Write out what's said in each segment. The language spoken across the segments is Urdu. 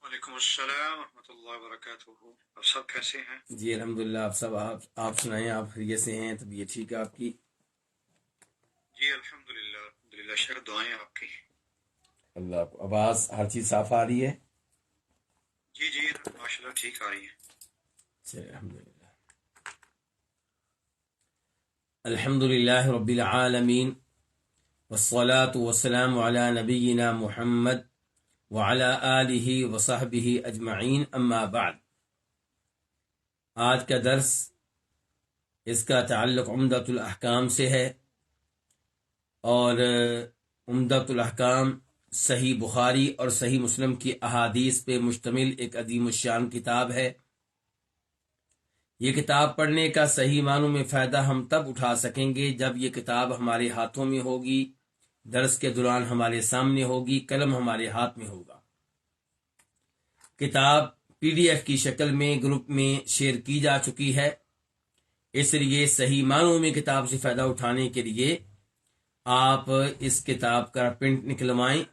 وعلیکم السلام ورحمۃ اللہ وبرکاتہ. آپ سب کیسے ہیں؟ جی الحمدللہ. آپ سنائیں، آپ خیریت سے ہیں؟ طبیعت ٹھیک ہے آپ کی؟ جی الحمدللہ شکر، دعائیں آپ کی. اللہ کو آواز ہر چیز صاف آ رہی ہے؟ جی ماشاءاللہ ٹھیک آ رہی ہے. چلیے الحمدللہ. الحمدللہ رب العالمین والصلاة والسلام علی نبینا محمد وعلی آلہ وصحبہ اجمعین، اما بعد. آج کا درس اس کا تعلق عمدۃ الاحکام سے ہے، اور عمدۃ الاحکام صحیح بخاری اور صحیح مسلم کی احادیث پہ مشتمل ایک عظیم الشان کتاب ہے. یہ کتاب پڑھنے کا صحیح معنوں میں فائدہ ہم تب اٹھا سکیں گے جب یہ کتاب ہمارے ہاتھوں میں ہوگی، درس کے دوران ہمارے سامنے ہوگی، قلم ہمارے ہاتھ میں ہوگا. کتاب PDF کی شکل میں گروپ میں شیئر کی جا چکی ہے، اس لیے صحیح معنوں میں کتاب سے فائدہ اٹھانے کے لیے آپ اس کتاب کا پرنٹ نکلوائیں،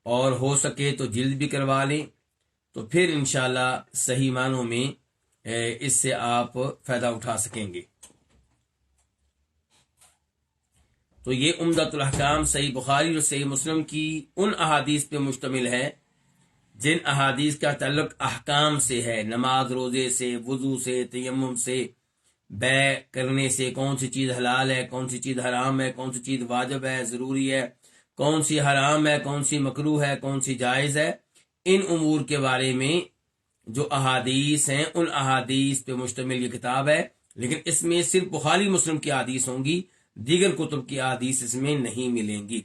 اور ہو سکے تو جلد بھی کروا لیں، تو پھر انشاءاللہ صحیح معنوں میں اس سے آپ فائدہ اٹھا سکیں گے. تو یہ عمدۃ الاحکام صحیح بخاری اور صحیح مسلم کی ان احادیث پہ مشتمل ہے جن احادیث کا تعلق احکام سے ہے، نماز، روزے سے، وضو سے، تیمم سے، بیع کرنے سے، کون سی چیز حلال ہے، کون سی چیز حرام ہے، کون سی چیز واجب ہے، ضروری ہے، کون سی حرام ہے، کون سی مکروہ ہے، کون سی جائز ہے. ان امور کے بارے میں جو احادیث ہیں ان احادیث پہ مشتمل یہ کتاب ہے، لیکن اس میں صرف بخاری مسلم کی احادیث ہوں گی، دیگر کتب کی احادیث اس میں نہیں ملیں گی.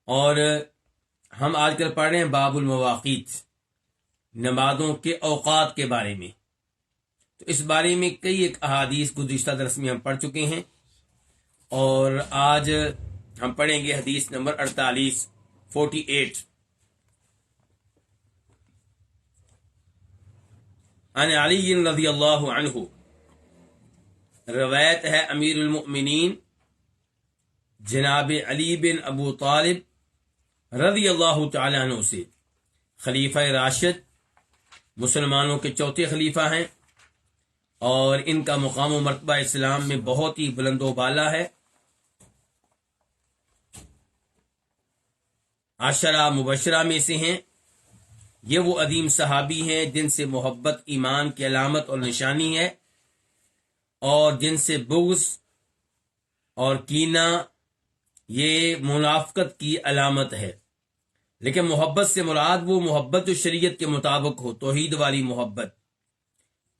اور ہم آج کل پڑھ رہے ہیں باب المواقیت، نمازوں کے اوقات کے بارے میں. تو اس بارے میں کئی ایک احادیث گزشتہ درس میں ہم پڑھ چکے ہیں، اور آج ہم پڑھیں گے حدیث نمبر 48. عن علی رضی اللہ عنہ، روایت ہے امیر المؤمنین جناب علی بن ابو طالب رضی اللہ تعالی عنہ سے. خلیفہ راشد، مسلمانوں کے چوتھے خلیفہ ہیں، اور ان کا مقام و مرتبہ اسلام میں بہت ہی بلند و بالا ہے. عشرہ مبشرہ میں سے ہیں. یہ وہ عظیم صحابی ہیں جن سے محبت ایمان کی علامت اور نشانی ہے، اور جن سے بغض اور کینہ یہ منافقت کی علامت ہے. لیکن محبت سے مراد وہ محبت جو شریعت کے مطابق ہو، توحید والی محبت.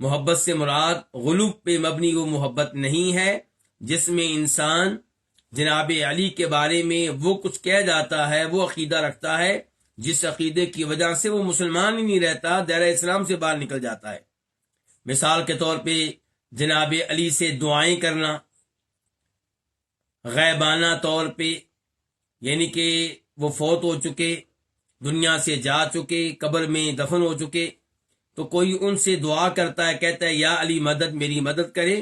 محبت سے مراد غلوب پہ مبنی وہ محبت نہیں ہے جس میں انسان جناب علی کے بارے میں وہ کچھ کہہ جاتا ہے، وہ عقیدہ رکھتا ہے جس عقیدے کی وجہ سے وہ مسلمان ہی نہیں رہتا، دائرہ اسلام سے باہر نکل جاتا ہے. مثال کے طور پہ جناب علی سے دعائیں کرنا غیبانہ طور پہ، یعنی کہ وہ فوت ہو چکے، دنیا سے جا چکے، قبر میں دفن ہو چکے، تو کوئی ان سے دعا کرتا ہے، کہتا ہے یا علی مدد، میری مدد کرے.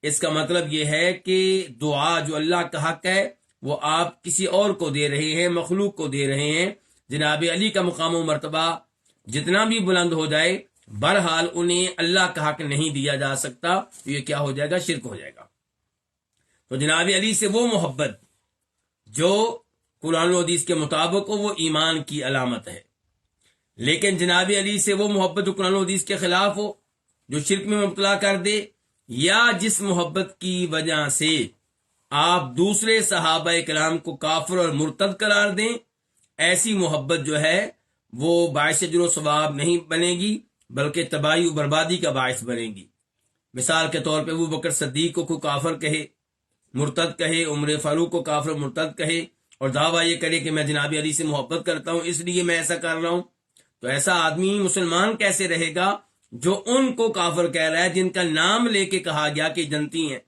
اس کا مطلب یہ ہے کہ دعا جو اللہ کا حق ہے وہ آپ کسی اور کو دے رہے ہیں، مخلوق کو دے رہے ہیں. جناب علی کا مقام و مرتبہ جتنا بھی بلند ہو جائے، بہرحال انہیں اللہ کا حق نہیں دیا جا سکتا، تو یہ کیا ہو جائے گا؟ شرک ہو جائے گا. تو جناب علی سے وہ محبت جو قرآن و حدیث کے مطابق ہو وہ ایمان کی علامت ہے، لیکن جناب علی سے وہ محبت جو قرآن و حدیث کے خلاف ہو، جو شرک میں مبتلا کر دے، یا جس محبت کی وجہ سے آپ دوسرے صحابہ کرام کو کافر اور مرتد قرار دیں، ایسی محبت جو ہے وہ باعث اجر و ثواب نہیں بنے گی، بلکہ تباہی و بربادی کا باعث بنے گی. مثال کے طور پہ ابو بکر صدیق کو کافر کہے، مرتد کہے، عمر فاروق کو کافر مرتد کہے، اور دعویٰ یہ کرے کہ میں جناب علی سے محبت کرتا ہوں اس لیے میں ایسا کر رہا ہوں. تو ایسا آدمی مسلمان کیسے رہے گا جو ان کو کافر کہہ رہا ہے جن کا نام لے کے کہا گیا کہ جنتی ہیں؟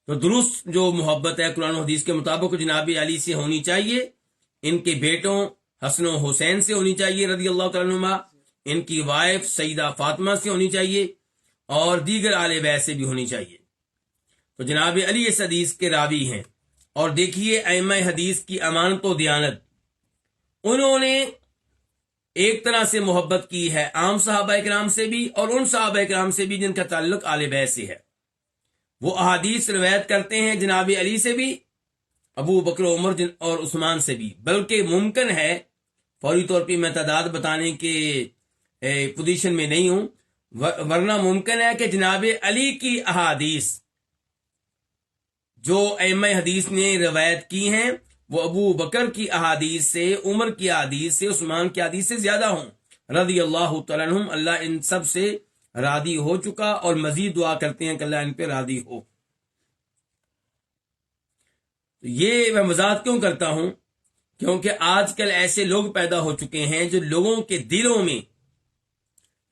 تو درست جو محبت ہے قرآن و حدیث کے مطابق جناب علی سے ہونی چاہیے، ان کے بیٹوں حسن و حسین سے ہونی چاہیے رضی اللہ تعالیٰ عنہما، ان کی وائف سیدہ فاطمہ سے ہونی چاہیے، اور دیگر آل بیت سے بھی ہونی چاہیے. تو جناب علی اس حدیث کے راوی ہیں. اور دیکھیے ائمہ حدیث کی امانت و دیانت، انہوں نے ایک طرح سے محبت کی ہے عام صحابہ کرام سے بھی اور ان صحابہ کرام سے بھی جن کا تعلق آل بیت سے ہے. وہ احادیث روایت کرتے ہیں جناب علی سے بھی، ابو بکر عمر اور عثمان سے بھی، بلکہ ممکن ہے، فوری طور پہ میں تعداد بتانے کے پوزیشن میں نہیں ہوں، ورنہ ممکن ہے کہ جناب علی کی احادیث جو ائمہ حدیث نے روایت کی ہیں وہ ابو بکر کی احادیث سے، عمر کی احادیث سے، عثمان کی احادیث سے زیادہ ہوں رضی اللہ تعالیٰ عنہم. اللہ ان سب سے راضی ہو چکا اور مزید دعا کرتے ہیں کہ اللہ ان پہ راضی ہو. یہ میں وضاحت کیوں کرتا ہوں؟ کیونکہ آج کل ایسے لوگ پیدا ہو چکے ہیں جو لوگوں کے دلوں میں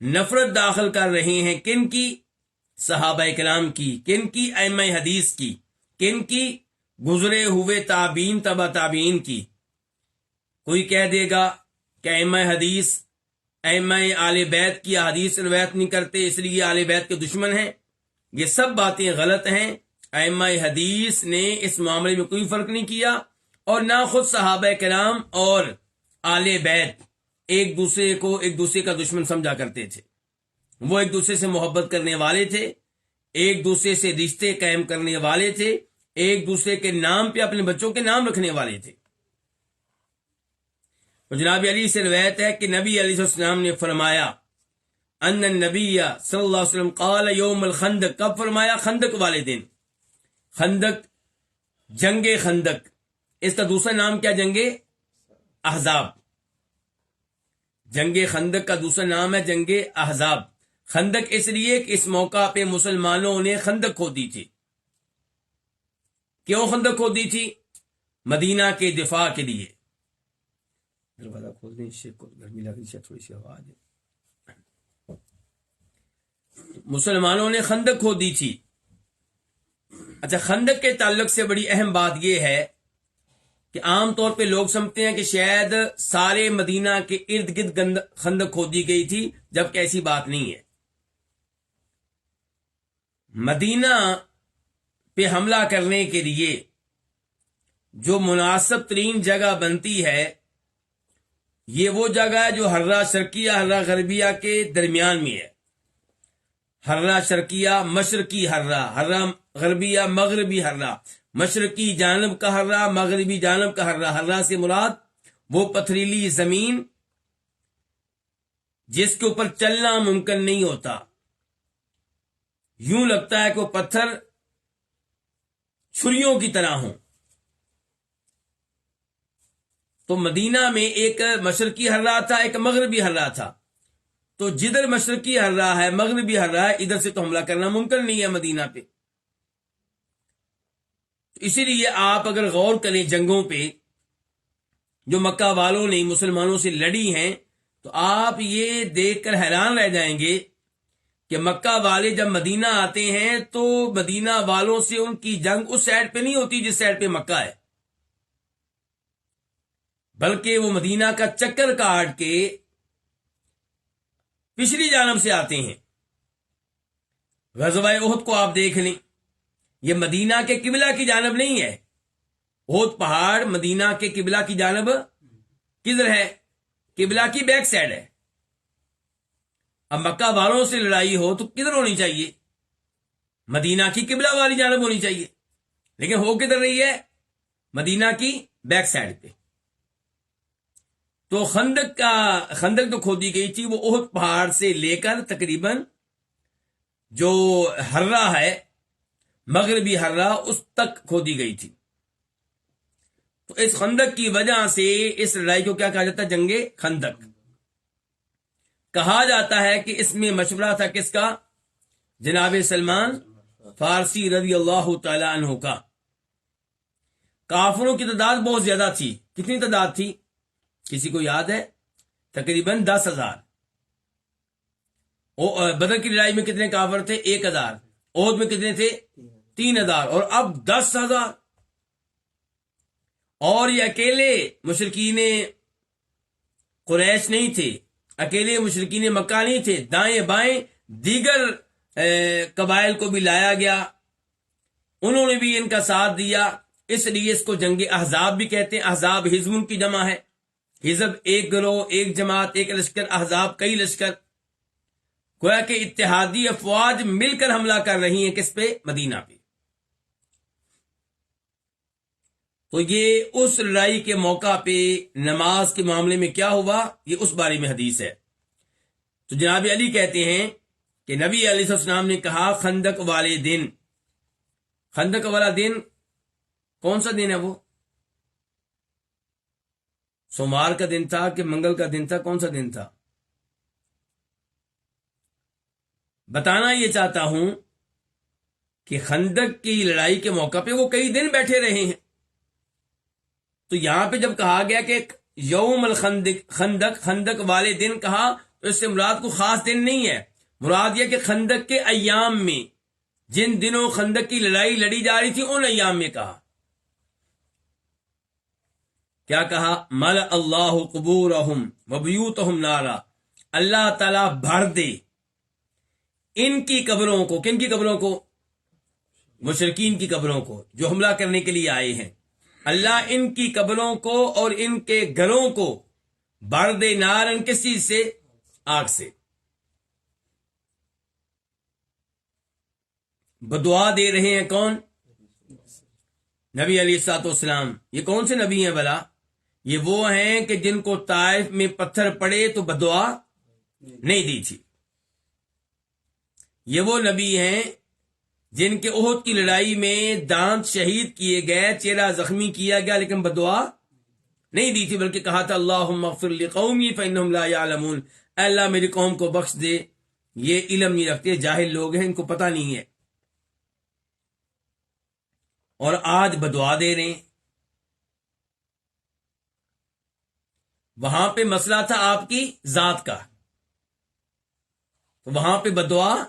نفرت داخل کر رہے ہیں. کن کی؟ صحابہ کرام کی. کن کی؟ ائمہ حدیث کی. کن کی؟ گزرے ہوئے تابعین، تبع تابعین کی. کوئی کہہ دے گا کہ ائمہ حدیث ائمہ آل بیت کی حدیث روایت نہیں کرتے اس لیے آل بیت کے دشمن ہیں. یہ سب باتیں غلط ہیں. ائمہ حدیث نے اس معاملے میں کوئی فرق نہیں کیا، اور نہ خود صحابہ کرام اور آل بیت ایک دوسرے کا دشمن سمجھا کرتے تھے. وہ ایک دوسرے سے محبت کرنے والے تھے، ایک دوسرے سے رشتے قائم کرنے والے تھے، ایک دوسرے کے نام پہ اپنے بچوں کے نام رکھنے والے تھے. جناب علی سے روایت ہے کہ نبی علیہ السلام نے فرمایا ان النبی صلی اللہ علیہ وسلم قال یوم الخندق. کب فرمایا؟ خندق والے دن. خندق، جنگ خندق، اس کا دوسرا نام کیا؟ جنگ احزاب. جنگ خندق کا دوسرا نام ہے جنگ احزاب. خندق اس لیے کہ اس موقع پہ مسلمانوں نے خندق کھودی تھی. کیوں خندق کھودی تھی؟ مدینہ کے دفاع کے لیے. دروازہ کھول دیں، شیخ کو گرمی لگ رہی ہے، تھوڑی سی آواز ہے. مسلمانوں نے خندق کھودی تھی. اچھا، خندق کے تعلق سے بڑی اہم بات یہ ہے کہ عام طور پہ لوگ سمجھتے ہیں کہ شاید سارے مدینہ کے ارد گرد خندق کھودی گئی تھی، جبکہ ایسی بات نہیں ہے. مدینہ پہ حملہ کرنے کے لیے جو مناسب ترین جگہ بنتی ہے یہ وہ جگہ ہے جو حرہ شرقیہ حرہ غربیہ کے درمیان میں ہے. حرہ شرقیہ مشرقی حرہ، حرہ غربیہ مغربی حرہ، مشرقی جانب کا حرہ، مغربی جانب کا حرہ. حرہ سے مراد وہ پتھریلی زمین جس کے اوپر چلنا ممکن نہیں ہوتا، یوں لگتا ہے کہ وہ پتھر چھریوں کی طرح ہوں. تو مدینہ میں ایک مشرقی حرہ تھا، ایک مغربی حرہ تھا. تو جدھر مشرقی حرہ ہے، مغربی حرہ ہے، ادھر سے تو حملہ کرنا ممکن نہیں ہے مدینہ پہ. اسی لیے آپ اگر غور کریں جنگوں پہ جو مکہ والوں نے مسلمانوں سے لڑی ہیں تو آپ یہ دیکھ کر حیران رہ جائیں گے کہ مکہ والے جب مدینہ آتے ہیں تو مدینہ والوں سے ان کی جنگ اس سائڈ پہ نہیں ہوتی جس سائڈ پہ مکہ ہے، بلکہ وہ مدینہ کا چکر کاٹ کے پچھلی جانب سے آتے ہیں. غزوہ احد کو آپ دیکھ لیں، یہ مدینہ کے قبلہ کی جانب نہیں ہے. احد پہاڑ مدینہ کے قبلہ کی جانب کدھر ہے؟ قبلہ کی بیک سائڈ ہے. اب مکہ والوں سے لڑائی ہو تو کدھر ہونی چاہیے؟ مدینہ کی قبلہ والی جانب ہونی چاہیے، لیکن ہو کدھر رہی ہے؟ مدینہ کی بیک سائڈ پہ. تو خندق تو کھودی گئی تھی وہ احد پہاڑ سے لے کر تقریباً جو حرہ ہے مغربی حرہ اس تک کھودی گئی تھی. تو اس خندق کی وجہ سے اس لڑائی کو کیا کہا جاتا ہے؟ جنگ خندق کہا جاتا ہے. کہ اس میں مشورہ تھا کس کا؟ جناب سلمان فارسی رضی اللہ تعالی عنہ کا. کافروں کی تعداد بہت زیادہ تھی. کتنی تعداد تھی کسی کو یاد ہے؟ تقریباً 10,000. بدر کی لڑائی میں کتنے کافر تھے؟ 1,000. احد میں کتنے تھے؟ 3,000. اور اب 10,000. اور یہ اکیلے مشرکین قریش نہیں تھے، اکیلے مشرکین مکہ نہیں تھے، دائیں بائیں دیگر قبائل کو بھی لایا گیا، انہوں نے بھی ان کا ساتھ دیا. اس لیے اس کو جنگ احزاب بھی کہتے ہیں. احزاب حزب کی جمع ہے. حزب ایک گروہ، ایک جماعت، ایک لشکر، احزاب کئی لشکر، گویا کہ اتحادی افواج مل کر حملہ کر رہی ہیں کس پہ؟ مدینہ پہ. تو یہ اس لڑائی کے موقع پہ نماز کے معاملے میں کیا ہوا، یہ اس بارے میں حدیث ہے. تو جناب علی کہتے ہیں کہ نبی علیہ السلام نے کہا خندق والے دن. خندق والا دن کون سا دن ہے؟ وہ سوموار کا دن تھا کہ منگل کا دن تھا؟ کون سا دن تھا؟ بتانا یہ چاہتا ہوں کہ خندق کی لڑائی کے موقع پہ وہ کئی دن بیٹھے رہے ہیں. تو یہاں پہ جب کہا گیا کہ یوم خندق والے دن کہا، تو اس سے مراد کو خاص دن نہیں ہے، مراد یہ کہ خندق کے ایام میں، جن دنوں خندق کی لڑائی لڑی جا رہی تھی ان ایام میں کہا. کیا کہا؟ مل اللہ قبورہم وبیوتہم نارا، اللہ تعالیٰ بھر دے ان کی قبروں کو. کن کی قبروں کو؟ مشرکین کی قبروں کو جو حملہ کرنے کے لیے آئے ہیں. اللہ ان کی قبروں کو اور ان کے گھروں کو بھر دے نارن، کس چیز سے؟ آگ سے. بدعا دے رہے ہیں کون؟ نبی علیہ الصلوۃ والسلام. یہ کون سے نبی ہیں بھلا؟ یہ وہ ہیں کہ جن کو طائف میں پتھر پڑے تو بدعا نہیں دی تھی. یہ وہ نبی ہیں جن کے احد کی لڑائی میں دانت شہید کیے گئے، چہرہ زخمی کیا گیا، لیکن بدعا نہیں دی تھی، بلکہ کہا تھا اللہم اغفر لقومی فانہم لا یعلمون، اے اللہ میری قوم کو بخش دے، یہ علم نہیں رکھتے، جاہل لوگ ہیں، ان کو پتہ نہیں ہے. اور آج بدعا دے رہے ہیں. وہاں پہ مسئلہ تھا آپ کی ذات کا، تو وہاں پہ بدعا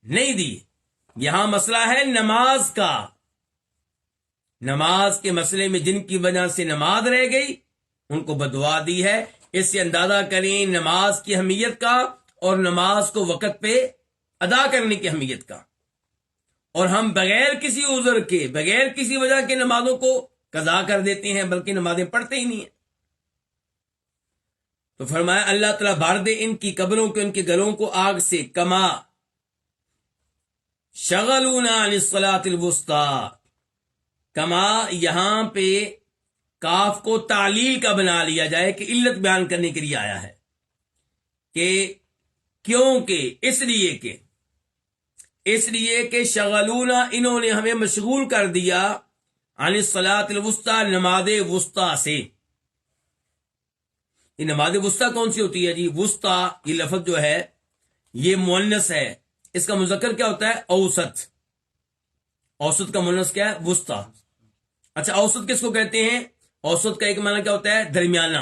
نہیں دی. یہاں مسئلہ ہے نماز کا. نماز کے مسئلے میں جن کی وجہ سے نماز رہ گئی ان کو بدعا دی ہے. اس سے اندازہ کریں نماز کی اہمیت کا اور نماز کو وقت پہ ادا کرنے کی اہمیت کا. اور ہم بغیر کسی عذر کے، بغیر کسی وجہ کے نمازوں کو قضا کر دیتے ہیں، بلکہ نمازیں پڑھتے ہی نہیں ہیں. تو فرمایا اللہ تعالیٰ بھر دے ان کی قبروں کے، ان کے گھروں کو آگ سے. کما شغلونا عن الصلاۃ الوسطی، کما یہاں پہ کاف کو تعلیل کا بنا لیا جائے کہ علت بیان کرنے کے لیے آیا ہے، کہ کیونکہ اس لیے کہ شغلونا، انہوں نے ہمیں مشغول کر دیا، عن الصلاۃ الوسطی، نماز وسطی سے. یہ نماز وسطی کون سی ہوتی ہے جی؟ وسطی یہ لفظ جو ہے یہ مؤنث ہے، اس کا مذکر کیا ہوتا ہے؟ اوسط. اوسط کا مؤنث کیا ہے؟ وسطی. اچھا اوسط کس کو کہتے ہیں؟ اوسط کا ایک معنی کیا ہوتا ہے؟ درمیانہ.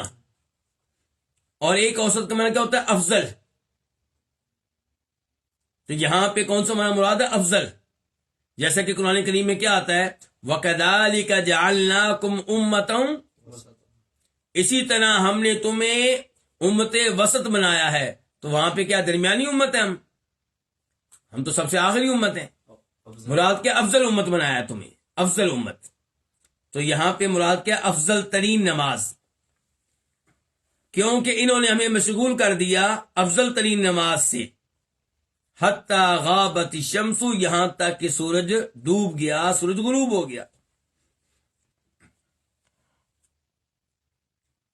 اور ایک اوسط کا معنی کیا ہوتا ہے؟ افضل. تو یہاں پہ کون سا معنی مراد ہے؟ افضل. جیسا کہ قرآن کریم میں کیا آتا ہے؟ وَكَذَلِكَ جَعَلْنَاكُمْ أُمَّةً، اسی طرح ہم نے تمہیں امت وسط بنایا ہے. تو وہاں پہ کیا درمیانی امت ہے؟ ہم تو سب سے آخری امت ہیں. مراد کیا؟ افضل امت بنایا ہے تمہیں، افضل امت. تو یہاں پہ مراد کیا؟ افضل ترین نماز. کیونکہ انہوں نے ہمیں مشغول کر دیا افضل ترین نماز سے. حتی غابت الشمس، یہاں تک کہ سورج ڈوب گیا، سورج غروب ہو گیا.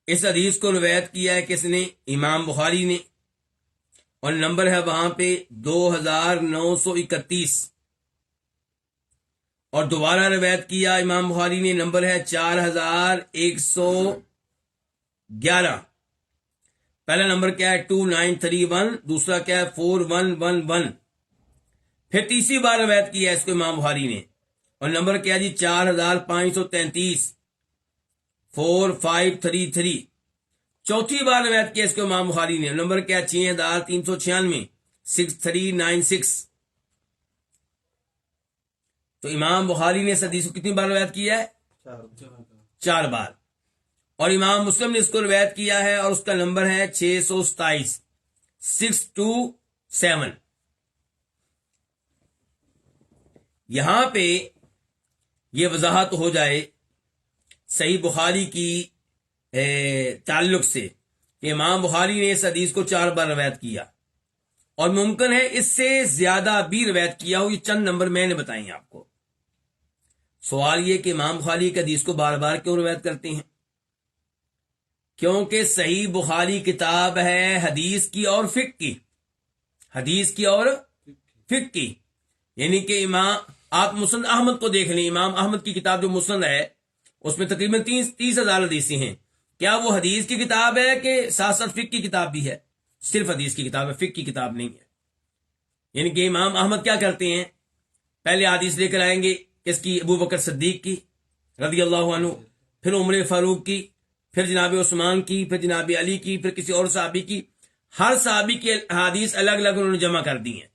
اس حدیث کو روایت کیا ہے کس نے؟ امام بخاری نے، اور نمبر ہے وہاں پہ 2931. اور دوبارہ روایت کیا امام بخاری نے، نمبر ہے 4111. پہلا نمبر کیا ہے؟ 2931. دوسرا کیا ہے؟ 4111. پھر تیسری بار روایت کیا ہے اس کو امام بخاری نے، اور نمبر کیا جی؟ 4533. 4533. چوتھی بار روایت کیا اس کو امام بخاری نے، نمبر کیا؟ 6396. 6396. تو امام بخاری نے اس حدیث کو کتنی بار روایت کیا ہے؟ 4 بار. اور امام مسلم نے اس کو روایت کیا ہے، اور اس کا نمبر ہے 627. 627. یہاں پہ یہ وضاحت ہو جائے، صحیح بخاری کی تعلق سے کہ امام بخاری نے اس حدیث کو 4 بار روایت کیا، اور ممکن ہے اس سے زیادہ بھی روایت کیا ہو، یہ چند نمبر میں نے بتائیں آپ کو۔ سوال یہ کہ امام بخاری کی حدیث کو بار بار کیوں روایت کرتے ہیں؟ کیونکہ صحیح بخاری کتاب ہے حدیث کی اور فقہ کی، حدیث کی اور فقہ کی، یعنی کہ آپ مسند احمد کو دیکھ لیں، امام احمد کی کتاب جو مسند ہے اس میں تقریباً 30,000 حدیثیں ہیں۔ کیا وہ حدیث کی کتاب ہے کہ ساتھ ساتھ فقہ کی کتاب بھی ہے؟ صرف حدیث کی کتاب ہے، فقہ کی کتاب نہیں ہے۔ یعنی کہ امام احمد کیا کرتے ہیں، پہلے حدیث لے کر آئیں گے اس کی ابو بکر صدیق کی رضی اللہ عنہ، پھر عمر فاروق کی، پھر جناب عثمان کی، پھر جناب علی کی، پھر کسی اور صحابی کی۔ ہر صحابی کی احادیث الگ الگ انہوں نے جمع کر دی ہیں۔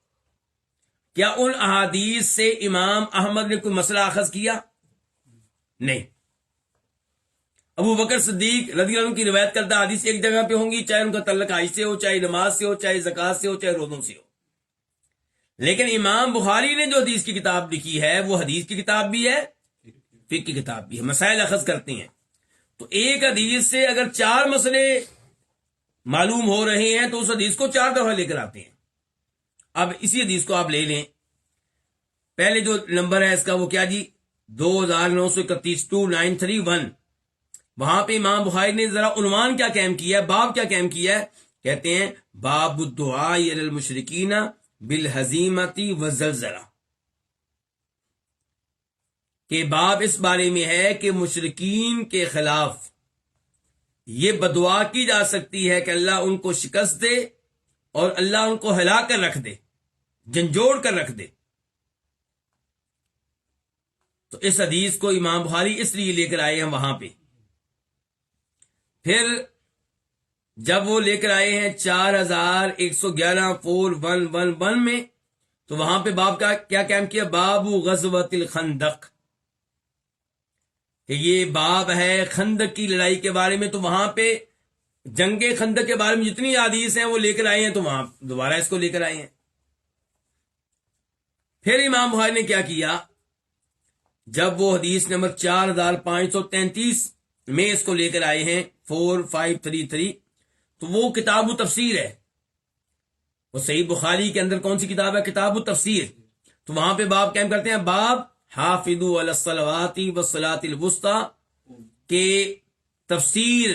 کیا ان احادیث سے امام احمد نے کوئی مسئلہ اخذ کیا؟ نہیں۔ ابو بکر صدیق رضی اللہ عنہ کی روایت کردہ حدیث ایک جگہ پہ ہوں گی، چاہے ان کا تعلق حج سے ہو، چاہے نماز سے ہو، چاہے زکوٰۃ سے ہو، چاہے روزوں سے ہو۔ لیکن امام بخاری نے جو حدیث کی کتاب لکھی ہے وہ حدیث کی کتاب بھی ہے، فقہ کی کتاب بھی ہے، مسائل اخذ کرتے ہیں۔ تو ایک حدیث سے اگر 4 مسئلے معلوم ہو رہے ہیں تو اس حدیث کو 4 دفعہ لے کر آتے ہیں۔ اب اسی حدیث کو آپ لے لیں، پہلے جو نمبر ہے اس کا وہ کیا جی، 2931 2931، وہاں پہ امام بخاری نے ذرا عنوان کیا قائم کیا ہے، باب کیا قائم کیا ہے، کہتے ہیں باب الدعاء علی المشرکین بالہزیمۃ والزلزلہ، کہ باب اس بارے میں ہے کہ مشرکین کے خلاف یہ بدعا کی جا سکتی ہے کہ اللہ ان کو شکست دے اور اللہ ان کو ہلا کر رکھ دے، جھنجھوڑ کر رکھ دے۔ تو اس حدیث کو امام بخاری اس لیے لے کر آئے ہیں وہاں پہ۔ پھر جب وہ لے کر آئے ہیں 4111 4111 میں، تو وہاں پہ باب کا کیا قائم کیا، باب غزوۃ الخندق، کہ یہ باب ہے خندق کی لڑائی کے بارے میں۔ تو وہاں پہ جنگ خندق کے بارے میں جتنی حدیث ہیں وہ لے کر آئے ہیں، تو وہاں دوبارہ اس کو لے کر آئے ہیں۔ پھر امام بخاری نے کیا کیا، جب وہ حدیث نمبر 4533 میں اس کو لے کر آئے ہیں 4533، تو وہ کتاب التفسیر ہے۔ وہ صحیح بخاری کے اندر کون سی کتاب ہے، کتاب التفسیر۔ تو وہاں پہ باب قائم کرتے ہیں، باب حافظوا علی الصلوات والصلاۃ الوسطی، کہ تفسیر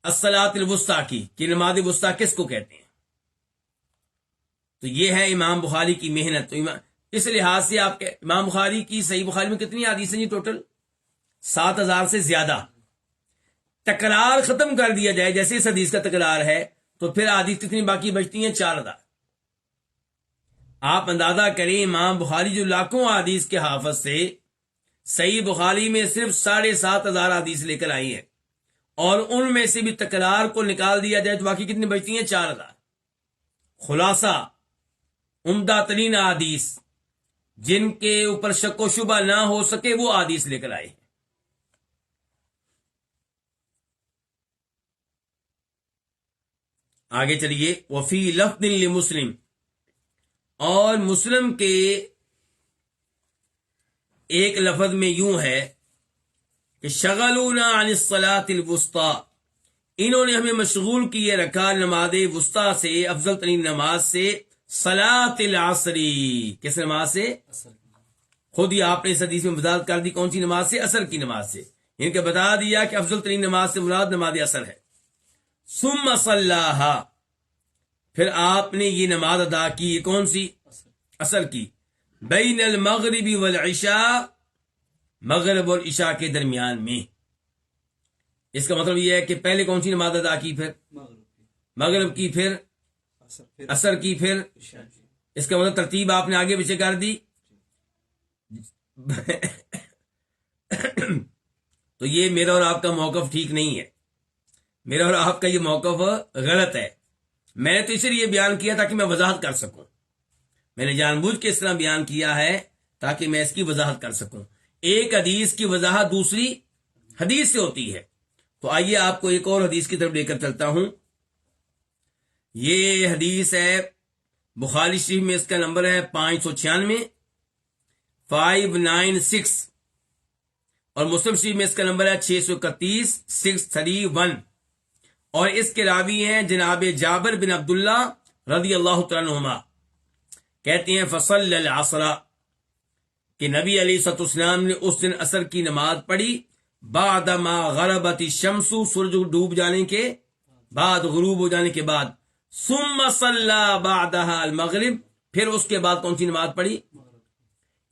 الصلاۃ الوسطی کی، کہ نماز وسطی کس کو کہتے ہیں۔ تو یہ ہے امام بخاری کی محنت۔ تو اس لحاظ سے آپ کے امام بخاری کی صحیح بخاری میں کتنی حدیث ہیں جی ٹوٹل؟ 7000 سے زیادہ۔ تکرار ختم کر دیا جائے جیسے اس حدیث کا تکرار ہے، تو پھر حدیث کتنی باقی بچتی ہیں؟ 4000۔ آپ اندازہ کریں امام بخاری جو لاکھوں حدیث کے حافظ سے صحیح بخاری میں صرف 7500 حدیث لے کر آئی ہیں، اور ان میں سے بھی تکرار کو نکال دیا جائے تو باقی کتنی بچتی ہیں؟ 4000۔ خلاصہ عمدہ ترین حدیث جن کے اوپر شک و شبہ نہ ہو سکے وہ حدیث لے کر آئے۔ آگے چلیے، وفی لفظ لمسلم، اور مسلم کے ایک لفظ میں یوں ہے کہ شغلونا عن الصلاۃ الوسطی، انہوں نے ہمیں مشغول کیے رکھا نماز وسطی سے، افضل ترین نماز سے، صلاۃ العصر، کس نماز سے؟ خود ہی آپ نے اس حدیث میں وضاحت کر دی کون سی نماز سے، عصر کی نماز سے، ان کے بتا دیا کہ افضل ترین نماز سے مراد نماز عصر ہے۔ ثم صلاھا، پھر آپ نے یہ نماز ادا کی، یہ کون سی؟ عصر کی، بین المغرب والعشاء، مغرب اور عشاء کے درمیان میں۔ اس کا مطلب یہ ہے کہ پہلے کون سی نماز ادا کی، پھر مغرب کی، پھر عصر کی، پھر اس کا مطلب ترتیب آپ نے آگے پیچھے کر دی۔ تو یہ میرا اور آپ کا موقف ٹھیک نہیں ہے، میرا اور آپ کا یہ موقف غلط ہے۔ میں نے تو اس لیے بیان کیا تاکہ میں وضاحت کر سکوں، میں نے جان بوجھ کے اس طرح بیان کیا ہے تاکہ میں اس کی وضاحت کر سکوں۔ ایک حدیث کی وضاحت دوسری حدیث سے ہوتی ہے۔ تو آئیے آپ کو ایک اور حدیث کی طرف لے کر چلتا ہوں۔ یہ حدیث ہے بخاری شریف میں، اس کا نمبر ہے 596 596۔ اور مسلم شریف میں اس کا نمبر ہے 631 631، اور اس کے راوی ہیں جناب جابر بن عبداللہ رضی اللہ تعالیٰ عنہما، کہتے ہیں فصل العصر کہ نبی علیہ الصلوۃ والسلام نے اس دن عصر کی نماز پڑھی بعد ما غربت الشمس، سورج ڈوب جانے کے بعد، غروب ہو جانے کے بعد، ثم صلی بعدها المغرب، پھر اس کے بعد کون سی نماز پڑھی؟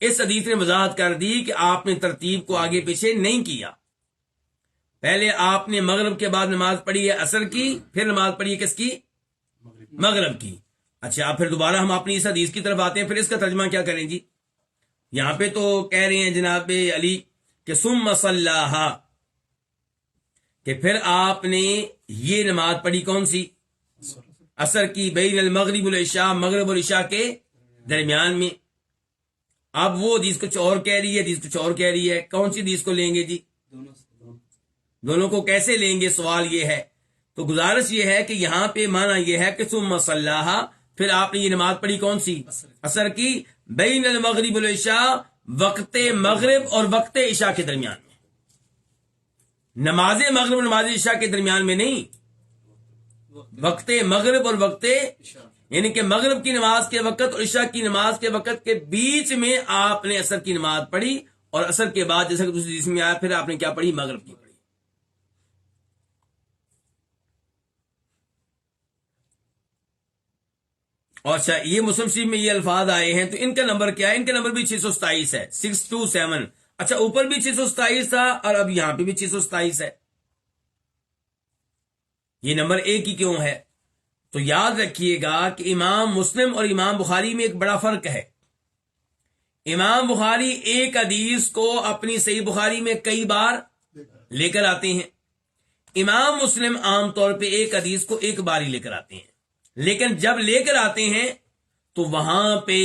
اس حدیث نے وضاحت کر دی کہ آپ نے ترتیب کو آگے پیچھے نہیں کیا، پہلے آپ نے مغرب کے بعد نماز پڑھی ہے عصر کی، پھر نماز پڑھی ہے کس کی؟ مغرب کی۔ اچھا پھر دوبارہ ہم اپنی اس حدیث کی طرف آتے ہیں، پھر اس کا ترجمہ کیا کریں جی؟ یہاں پہ تو کہہ رہے ہیں جناب علی کہ ثم صلاھا، کہ پھر آپ نے یہ نماز پڑھی کون سی؟ عصر کی، بین المغرب والعشاء، مغرب اور عشاء کے درمیان میں۔ اب وہ حدیث کچھ اور کہہ رہی ہے، حدیث کچھ اور کہہ رہی ہے، کون سی حدیث کو لیں گے جی؟ دونوں کو کیسے لیں گے؟ سوال یہ ہے۔ تو گزارش یہ ہے کہ یہاں پہ معنی یہ ہے کہ ثم صلاھا، پھر آپ نے یہ نماز پڑھی کون سی؟ عصر کی، بین المغرب والعشاء، وقت مغرب اور وقت عشاء کے درمیان میں، نماز مغرب اور نماز عشاء کے درمیان میں نہیں، وقت مغرب اور وقت، یعنی کہ مغرب کی نماز کے وقت اور عشاء کی نماز کے وقت کے بیچ میں آپ نے عصر کی نماز پڑھی، اور عصر کے بعد جیسا کہ دوسری حدیث میں آیا پھر آپ نے کیا پڑھی؟ مغرب کی پڑھی۔ اور اچھا یہ مسلم شریف میں یہ الفاظ آئے ہیں تو ان کا نمبر کیا ہے؟ ان کا نمبر بھی 627 ہے، 627۔ اچھا اوپر بھی 627 تھا اور اب یہاں پہ بھی 627 ہے، یہ نمبر ایک ہی کیوں ہے؟ تو یاد رکھیے گا کہ امام مسلم اور امام بخاری میں ایک بڑا فرق ہے۔ امام بخاری ایک حدیث کو اپنی صحیح بخاری میں کئی بار لے کر آتے ہیں، امام مسلم عام طور پہ ایک حدیث کو ایک بار ہی لے کر آتے ہیں، لیکن جب لے کر آتے ہیں تو وہاں پہ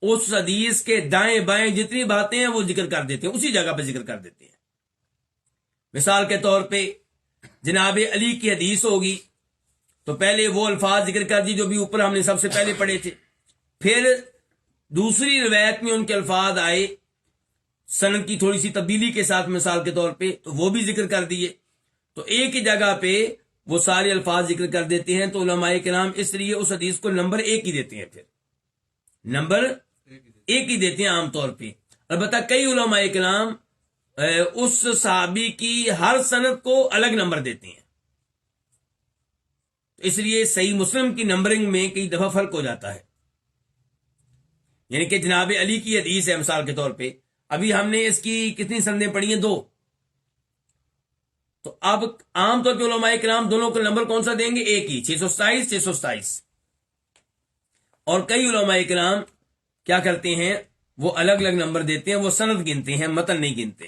اس حدیث کے دائیں بائیں جتنی باتیں ہیں وہ ذکر کر دیتے ہیں، اسی جگہ پہ ذکر کر دیتے ہیں۔ مثال کے طور پہ جناب علی کی حدیث ہوگی تو پہلے وہ الفاظ ذکر کر دی جو بھی اوپر ہم نے سب سے پہلے پڑھے تھے، پھر دوسری روایت میں ان کے الفاظ آئے سند کی تھوڑی سی تبدیلی کے ساتھ، مثال کے طور پہ تو وہ بھی ذکر کر دیے، تو ایک ہی جگہ پہ وہ سارے الفاظ ذکر کر دیتے ہیں، تو علماء کرام اس لیے اس حدیث کو نمبر ایک ہی دیتے ہیں، پھر نمبر ایک ہی دیتے ہیں عام طور پہ۔ البتہ کئی علماء کرام اس صحابی کی ہر سند کو الگ نمبر دیتے ہیں، اس لیے صحیح مسلم کی نمبرنگ میں کئی دفعہ فرق ہو جاتا ہے۔ یعنی کہ جناب علی کی حدیث ہے مثال کے طور پہ، ابھی ہم نے اس کی کتنی سندیں پڑھی ہیں؟ 2، تو اب عام طور پہ علماء کرام دونوں کو نمبر کون سا دیں گے؟ ایک ہی، 627 627۔ اور کئی علماء کرام کیا کرتے ہیں؟ وہ الگ الگ نمبر دیتے ہیں، وہ سند گنتے ہیں، متن نہیں گنتے۔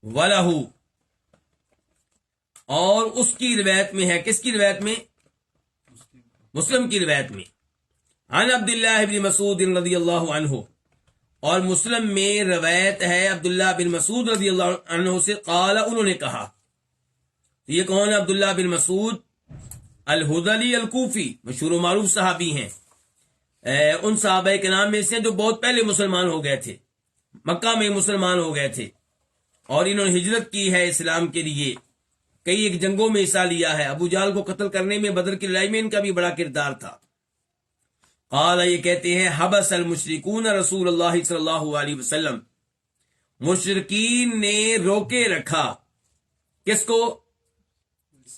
وَلَهُ، اور اس کی روایت میں ہے، کس کی روایت میں؟ مسلم کی روایت میں، عن عبداللہ بن مسعود رضی اللہ عنہ، اور مسلم میں روایت ہے عبداللہ بن مسعود رضی اللہ عنہ سے، قال، انہوں نے کہا۔ یہ کون ہے عبداللہ بن مسعود؟ الہذلی الکوفی، مشہور و معروف صحابی ہیں، ان صحابہ کے نام میں سے جو بہت پہلے مسلمان ہو گئے تھے، مکہ میں مسلمان ہو گئے تھے، اور انہوں نے ہجرت کی ہے اسلام کے لیے، کئی ایک جنگوں میں حصہ لیا ہے، ابو جہل کو قتل کرنے میں، بدر کی لڑائی میں ان کا بھی بڑا کردار تھا۔ قال، یہ کہتے ہیں، حبس المشرکون رسول اللہ صلی اللہ علیہ وسلم، مشرکین نے روکے رکھا، کس کو؟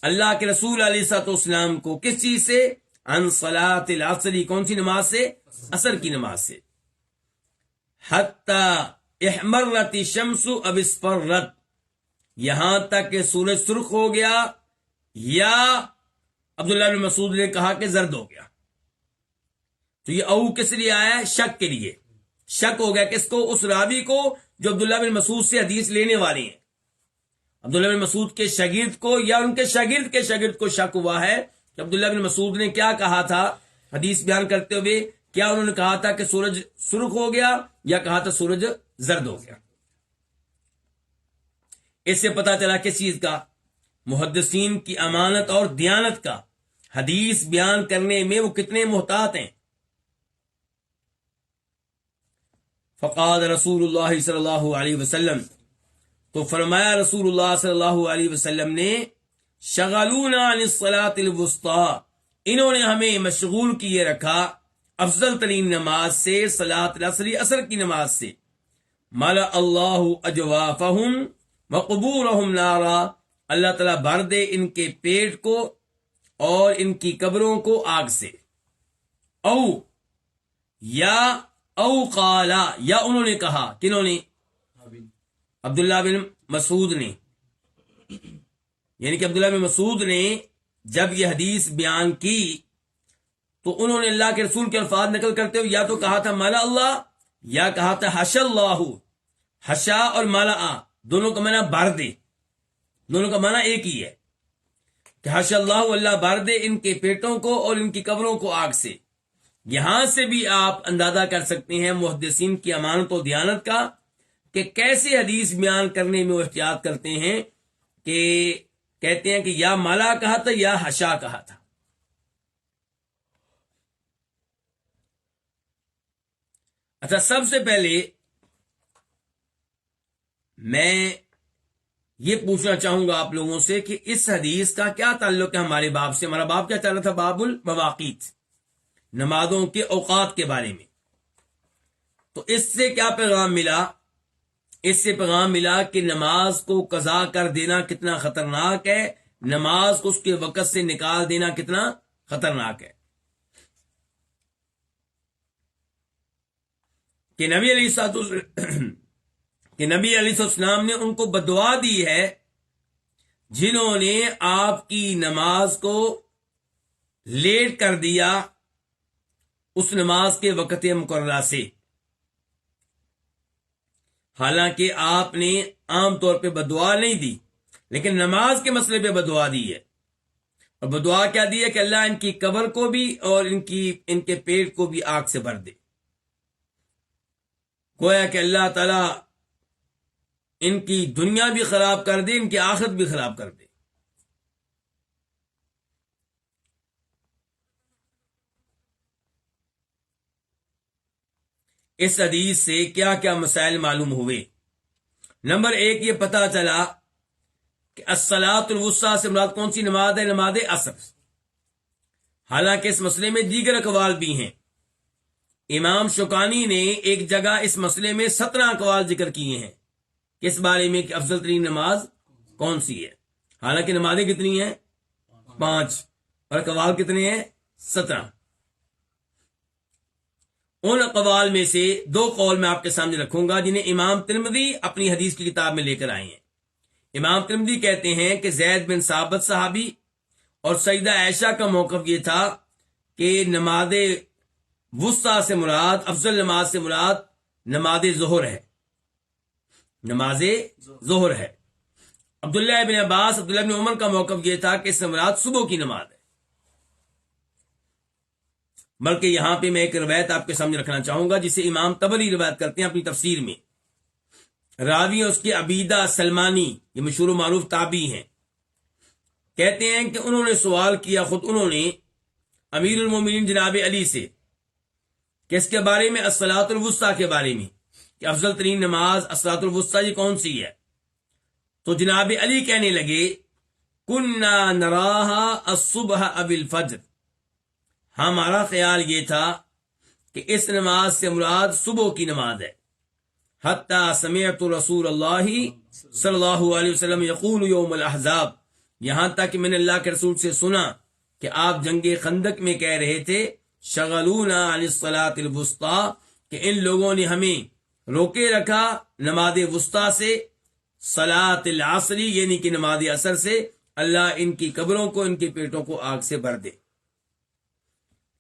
اللہ کے رسول علیہ الصلوۃ والسلام کو، کس چیز سے؟ عن صلاۃ العصر، کون سی نماز سے؟ عصر کی نماز سے۔ حتی احمرت الشمس اب اصفرت، یہاں تک کہ سورج سرخ ہو گیا، یا عبداللہ بن مسعود نے کہا کہ زرد ہو گیا۔ تو یہ او کس لیے آیا ہے؟ شک کے لیے، شک ہو گیا کس کو؟ اس راوی کو جو عبداللہ بن مسعود سے حدیث لینے والے ہیں، عبداللہ بن مسعود کے شاگرد کو یا ان کے شاگرد کے شاگرد کو شک ہوا ہے کہ عبداللہ بن مسعود نے کیا کہا تھا حدیث بیان کرتے ہوئے، کیا انہوں نے کہا تھا کہ سورج سرخ ہو گیا یا کہا تھا سورج زرد ہو گیا؟ اس سے پتہ چلا کس چیز کا؟ محدثین کی امانت اور دیانت کا، حدیث بیان کرنے میں وہ کتنے محتاط ہیں۔ فقال رسول اللہ صلی اللہ علیہ وسلم، تو فرمایا رسول اللہ صلی اللہ علیہ وسلم نے، شغلونا عن الصلاۃ الوسطی، انہوں نے ہمیں مشغول کیے رکھا افضل ترین نماز سے، صلاۃ العصر، عصر کی نماز سے، ملأ اللہ اجوافہم وقبورہم نارا، اللہ تعالیٰ بھر دے ان کے پیٹ کو اور ان کی قبروں کو آگ سے، او قالا، یا انہوں نے کہا، کنہوں نے؟ عبداللہ بن مسعود نے، یعنی کہ عبداللہ بن مسعود نے جب یہ حدیث بیان کی تو انہوں نے اللہ کے رسول کے الفاظ نقل کرتے ہوئے یا تو کہا تھا مالا اللہ، یا کہا تھا حش اللہ، حشا اور مالا دونوں کا معنی بھر دے، دونوں کا معنی ایک ہی ہے کہ حش اللہ، اللہ بھر دے ان کے پیٹوں کو اور ان کی قبروں کو آگ سے۔ یہاں سے بھی آپ اندازہ کر سکتے ہیں محدثین کی امانت و دیانت کا کہ کیسے حدیث بیان کرنے میں وہ احتیاط کرتے ہیں کہ کہتے ہیں کہ یا مالا کہا تھا یا حشا کہا تھا۔ اچھا، سب سے پہلے میں یہ پوچھنا چاہوں گا آپ لوگوں سے کہ اس حدیث کا کیا تعلق ہے ہمارے باب سے؟ ہمارا باب کیا چل رہا تھا؟ باب المواقیت، نمازوں کے اوقات کے بارے میں۔ تو اس سے کیا پیغام ملا؟ اس سے پیغام ملا کہ نماز کو قضا کر دینا کتنا خطرناک ہے، نماز کو اس کے وقت سے نکال دینا کتنا خطرناک ہے۔ کہ نبی علیہ السلام نے ان کو بددعا دی ہے جنہوں نے آپ کی نماز کو لیٹ کر دیا اس نماز کے وقت مقررہ سے۔ حالانکہ آپ نے عام طور پہ بددعا نہیں دی، لیکن نماز کے مسئلے پہ بددعا دی ہے، اور بددعا کیا دی ہے کہ اللہ ان کی قبر کو بھی اور ان کے پیٹ کو بھی آگ سے بھر دے۔ گویا کہ اللہ تعالیٰ ان کی دنیا بھی خراب کر دے، ان کی آخرت بھی خراب کر دے۔ اس حدیث سے کیا کیا مسائل معلوم ہوئے؟ نمبر ایک، یہ پتہ چلا کہ الصلاۃ الوسطیٰ سے مراد کون سی نماز ہے؟ نماز عصر۔ حالانکہ اس مسئلے میں دیگر اقوال بھی ہیں۔ امام شوکانی نے ایک جگہ اس مسئلے میں 17 اقوال ذکر کیے ہیں، کس بارے میں کہ افضل ترین نماز کون سی ہے۔ حالانکہ نمازیں کتنی ہیں؟ 5، اور اقوال کتنے ہیں؟ 17۔ ان اقوال میں سے 2 قول میں آپ کے سامنے رکھوں گا جنہیں امام ترمذی اپنی حدیث کی کتاب میں لے کر آئے ہیں۔ امام ترمذی کہتے ہیں کہ زید بن ثابت صحابی اور سیدہ عائشہ کا موقف یہ تھا کہ نماز وسطیٰ سے مراد، افضل نماز سے مراد نماز ظہر ہے، نماز ظہر ہے۔ عبداللہ بن عباس، عبداللہ بن عمر کا موقف یہ تھا کہ اس سے مراد صبح کی نماز ہے۔ بلکہ یہاں پہ میں ایک روایت آپ کے سامنے رکھنا چاہوں گا جسے امام طبری روایت کرتے ہیں اپنی تفسیر میں۔ راوی اس کے عبیدہ سلمانی، یہ مشہور و معروف تابعی ہیں، کہتے ہیں کہ انہوں نے سوال کیا، خود انہوں نے امیر المومنین جناب علی سے، کہ اس کے بارے میں الصلاۃ الوسطیٰ کے بارے میں کہ افضل ترین نماز الصلاۃ الوسطیٰ یہ کون سی ہے؟ تو جناب علی کہنے لگے کننا نراہا الصبح اب الفجر، ہمارا خیال یہ تھا کہ اس نماز سے مراد صبح کی نماز ہے۔ حتی سمعت رسول اللہ صلی اللہ علیہ وسلم یقول یوم الاحزاب، یہاں تک کہ میں نے اللہ کے رسول سے سنا کہ آپ جنگ خندق میں کہہ رہے تھے شغلونا عن الصلاۃ الوسطیٰ، کہ ان لوگوں نے ہمیں روکے رکھا نماز وسطیٰ سے، صلاۃ العصر یعنی کہ نماز عصر سے، اللہ ان کی قبروں کو، ان کے پیٹوں کو آگ سے بھر دے۔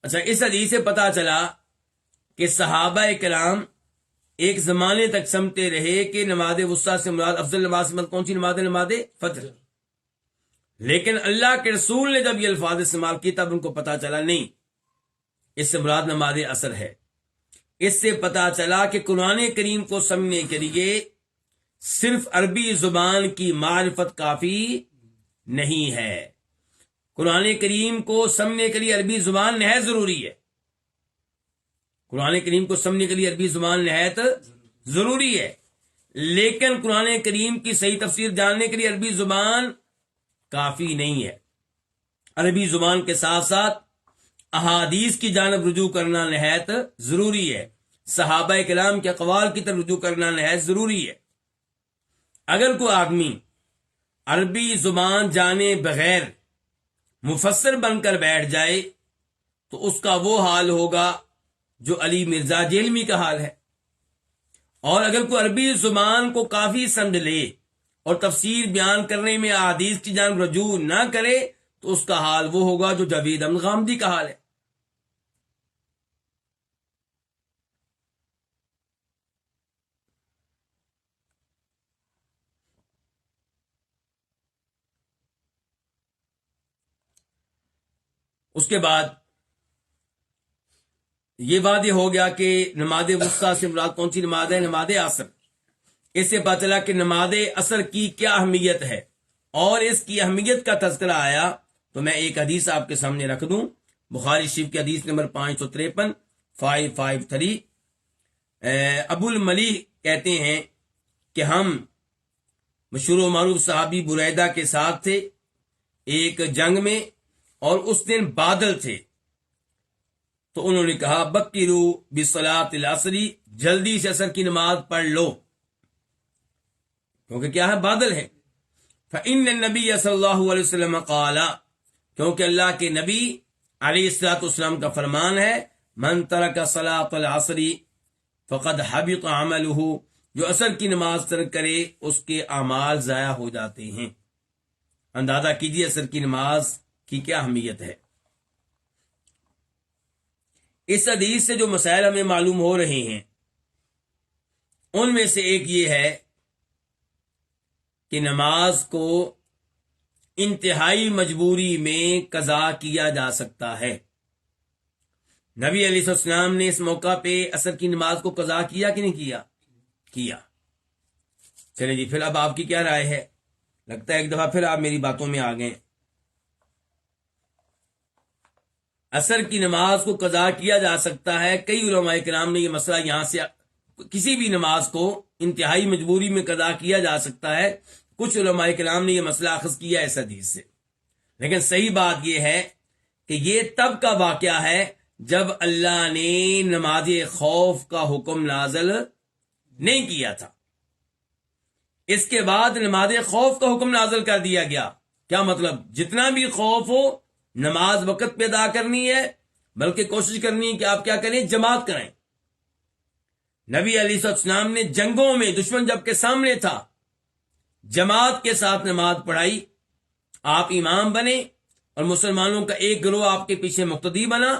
اچھا، اس حدیث سے پتہ چلا کہ صحابہ کرام ایک زمانے تک سمجھتے رہے کہ نماز وسطیٰ سے مراد افضل نماز سے مراد کون سی نماز ہے؟ نماز فجر۔ لیکن اللہ کے رسول نے جب یہ الفاظ استعمال کی تب ان کو پتہ چلا نہیں، اس سے مراد نماز عصر ہے۔ اس سے پتہ چلا کہ قرآن کریم کو سمجھنے کے لیے صرف عربی زبان کی معرفت کافی نہیں ہے، قرآن کریم کو سمجھنے کے لیے عربی زبان نہایت ضروری ہے۔ قرآن کریم کو سمجھنے کے لیے عربی زبان نہایت ضروری ہے، لیکن قرآن کریم کی صحیح تفسیر جاننے کے لیے عربی زبان کافی نہیں ہے۔ عربی زبان کے ساتھ ساتھ احادیث کی جانب رجوع کرنا نہایت ضروری ہے، صحابہ کرام کے اقوال کی طرف رجوع کرنا نہایت ضروری ہے۔ اگر کوئی آدمی عربی زبان جانے بغیر مفسر بن کر بیٹھ جائے تو اس کا وہ حال ہوگا جو علی مرزا جیلمی کا حال ہے، اور اگر کوئی عربی زبان کو کافی سمجھ لے اور تفسیر بیان کرنے میں احادیث کی جانب رجوع نہ کرے تو اس کا حال وہ ہوگا جو جاوید احمد غامدی کا حال ہے۔ اس کے بعد یہ واضح ہو گیا کہ نماز وسطیٰ سے مراد کون سی نماز ہے؟ نماز عصر۔ اس سے پتہ چلا کہ نماز عصر کی کیا اہمیت ہے، اور اس کی اہمیت کا تذکرہ آیا تو میں ایک حدیث آپ کے سامنے رکھ دوں، بخاری شریف کی حدیث نمبر 553 553۔ ابو الملیح کہتے ہیں کہ ہم مشہور و معروف صحابی بریدہ کے ساتھ تھے ایک جنگ میں، اور اس دن بادل تھے، تو انہوں نے کہا بکرو بصلاۃ العصر، جلدی سے عصر کی نماز پڑھ لو، کیونکہ کیا ہے؟ بادل ہے۔ فإن النبی صلی اللہ علیہ وسلم قال، کیونکہ اللہ کے نبی علیہ الصلوۃ والسلام کا فرمان ہے من ترک صلاۃ العصر فقد حبط عملہ، جو عصر کی نماز ترک کرے اس کے اعمال ضائع ہو جاتے ہیں۔ اندازہ کیجیے عصر کی نماز کی کیا اہمیت ہے۔ اس حدیث سے جو مسائل ہمیں معلوم ہو رہے ہیں ان میں سے ایک یہ ہے کہ نماز کو انتہائی مجبوری میں قضا کیا جا سکتا ہے۔ نبی علیہ السلام نے اس موقع پہ عصر کی نماز کو قضا کیا کہ نہیں کیا؟ چلے جی، پھر اب آپ کی کیا رائے ہے؟ لگتا ہے ایک دفعہ پھر آپ میری باتوں میں آ گئے۔ عصر کی نماز کو قضا کیا جا سکتا ہے، کئی علماء کرام نے یہ مسئلہ یہاں سے، کسی بھی نماز کو انتہائی مجبوری میں قضا کیا جا سکتا ہے، کچھ علماء کرام نے یہ مسئلہ اخذ کیا اس حدیث سے، لیکن صحیح بات یہ ہے کہ یہ تب کا واقعہ ہے جب اللہ نے نماز خوف کا حکم نازل نہیں کیا تھا۔ اس کے بعد نماز خوف کا حکم نازل کر دیا گیا۔ کیا مطلب؟ جتنا بھی خوف ہو نماز وقت پہ ادا کرنی ہے، بلکہ کوشش کرنی ہے کہ آپ کیا کریں؟ جماعت کریں۔ نبی علیہ السلام نے جنگوں میں دشمن جب کے سامنے تھا جماعت کے ساتھ نماز پڑھائی، آپ امام بنے اور مسلمانوں کا ایک گروہ آپ کے پیچھے مقتدی بنا،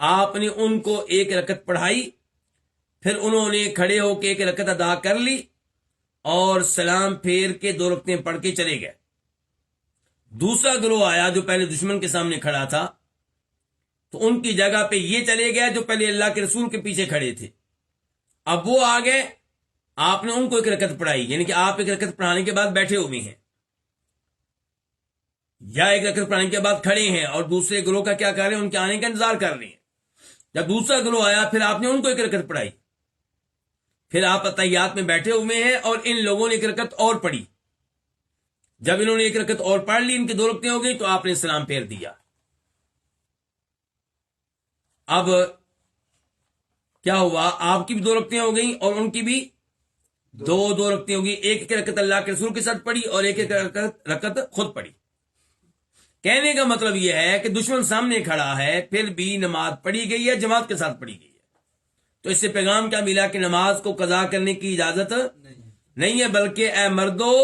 آپ نے ان کو ایک رکعت پڑھائی، پھر انہوں نے کھڑے ہو کے ایک رکعت ادا کر لی اور سلام پھیر کے 2 رکعتیں پڑھ کے چلے گئے۔ دوسرا گروہ آیا جو پہلے دشمن کے سامنے کھڑا تھا، تو ان کی جگہ پہ یہ چلے گئے جو پہلے اللہ کے رسول کے پیچھے کھڑے تھے۔ اب وہ آ گئے، آپ نے ان کو ایک رکعت پڑھائی، یعنی کہ آپ ایک رکعت پڑھانے کے بعد بیٹھے ہوئے ہیں یا ایک رکعت پڑھانے کے بعد کھڑے ہیں اور دوسرے گروہ کا کیا کر رہے ہیں؟ ان کے آنے کا انتظار کر رہے ہیں۔ جب دوسرا گروہ آیا پھر آپ نے ان کو ایک رکعت پڑھائی، پھر آپ اتحیات میں بیٹھے ہوئے ہیں اور ان لوگوں نے ایک رکعت اور پڑھی۔ جب انہوں نے ایک رکعت اور پڑھ لی، ان کی 2 رکعتیں ہو گئی، تو آپ نے سلام پھیر دیا۔ اب کیا ہوا؟ آپ کی بھی 2 رکعتیں ہو گئیں اور ان کی بھی 2 رکعتیں ہو گئی۔ ایک رکعت اللہ کے رسول کے ساتھ پڑھی اور ایک رکعت خود پڑھی۔ کہنے کا مطلب یہ ہے کہ دشمن سامنے کھڑا ہے پھر بھی نماز پڑھی گئی ہے، جماعت کے ساتھ پڑھی گئی ہے۔ تو اس سے پیغام کیا ملا کہ نماز کو قضا کرنے کی اجازت نہیں ہے، بلکہ اے مردو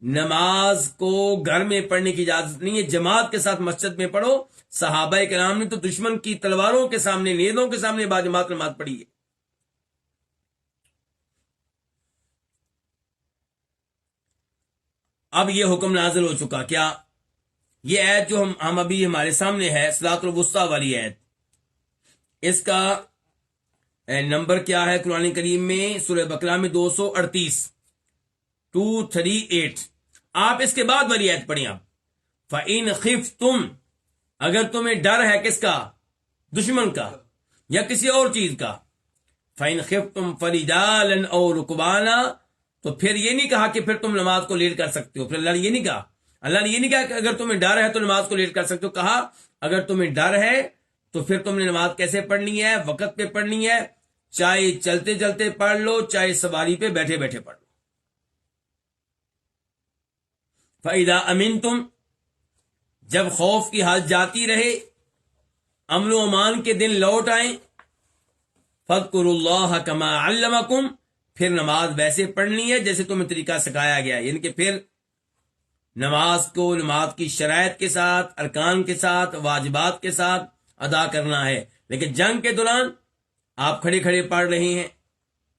نماز کو گھر میں پڑھنے کی اجازت نہیں ہے، جماعت کے ساتھ مسجد میں پڑھو۔ صحابہ کرام نے تو دشمن کی تلواروں کے سامنے، نیزوں کے سامنے باجماعت نماز پڑھی ہے۔ اب یہ حکم نازل ہو چکا۔ کیا؟ یہ آیت جو ہم ابھی ہمارے سامنے ہے، صلاۃ الوسطیٰ والی آیت، اس کا نمبر کیا ہے قرآن کریم میں؟ سورہ بقرہ میں 238 238۔ آپ اس کے بعد والی آیت پڑھیں آپ، فَإِنْ خِفْتُمْ، اگر تمہیں ڈر ہے کس کا؟ دشمن کا، یا کسی اور چیز کا. فَإِنْ خِفْتُمْ فَرِجَالًا أَوْ رُكْبَانًا، تو پھر یہ نہیں کہا کہ پھر تم نماز کو لیٹ کر سکتے ہو. پھر اللہ نے یہ نہیں کہا، اللہ نے یہ نہیں کہا کہ اگر تمہیں ڈر ہے تو نماز کو لیٹ کر سکتے ہو. کہا اگر تمہیں ڈر ہے تو پھر تم نے نماز کیسے پڑھنی ہے؟ وقت پہ پڑھنی ہے، چاہے چلتے چلتے پڑھ لو، چاہے سواری پہ بیٹھے بیٹھے پڑھ لو. فَإِذَا أَمِنْتُمْ، جب خوف کی حالت جاتی رہے، امن و امان کے دن لوٹ آئیں، فَاذْكُرُوا اللَّهَ كَمَا عَلَّمَكُمْ، پھر نماز ویسے پڑھنی ہے جیسے تمہیں طریقہ سکھایا گیا ہے. یعنی کہ پھر نماز کو نماز کی شرائط کے ساتھ، ارکان کے ساتھ، واجبات کے ساتھ ادا کرنا ہے. لیکن جنگ کے دوران آپ کھڑے کھڑے پڑھ رہے ہیں،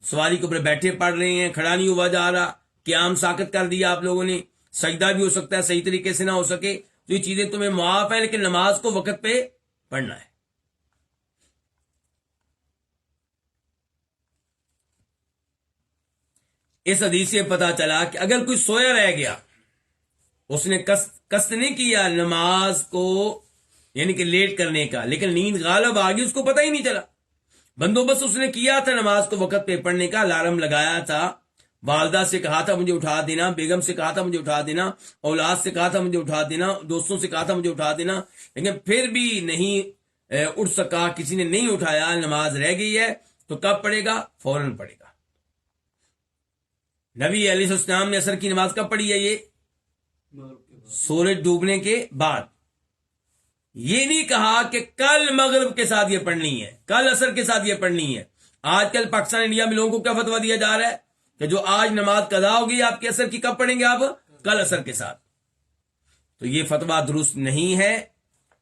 سواری کے اوپر بیٹھے پڑھ رہے ہیں، کھڑا نہیں ہوا جا رہا، قیام ساکت کر دیا آپ لوگوں نے، سجدہ بھی ہو سکتا ہے صحیح طریقے سے نہ ہو سکے، تو یہ چیزیں تمہیں معاف ہیں، لیکن نماز کو وقت پہ پڑھنا ہے. اس حدیث سے پتا چلا کہ اگر کوئی سویا رہ گیا، اس نے قصد نہیں کیا نماز کو یعنی کہ لیٹ کرنے کا، لیکن نیند غالب آ گئی، اس کو پتہ ہی نہیں چلا، بندوبست اس نے کیا تھا نماز کو وقت پہ پڑھنے کا، الارم لگایا تھا، والدہ سے کہا تھا مجھے اٹھا دینا، بیگم سے کہا تھا مجھے اٹھا دینا، اولاد سے کہا تھا مجھے اٹھا دینا، دوستوں سے کہا تھا مجھے اٹھا دینا، لیکن پھر بھی نہیں اٹھ سکا، کسی نے نہیں اٹھایا، نماز رہ گئی ہے، تو کب پڑھے گا؟ فوراً پڑھے گا. نبی علیہ السلام نے عصر کی نماز کب پڑھی ہے؟ یہ سورج ڈوبنے کے بعد. یہ نہیں کہا کہ کل مغرب کے ساتھ یہ پڑھنی ہے، کل عصر کے ساتھ یہ پڑھنی ہے. آج کل پاکستان انڈیا میں لوگوں کو کیا فتویٰ دیا جا رہا ہے کہ جو آج نماز قضا ہوگی آپ کی عصر کی، کب پڑھیں گے آپ؟ کل عصر کے ساتھ. تو یہ فتویٰ درست نہیں ہے.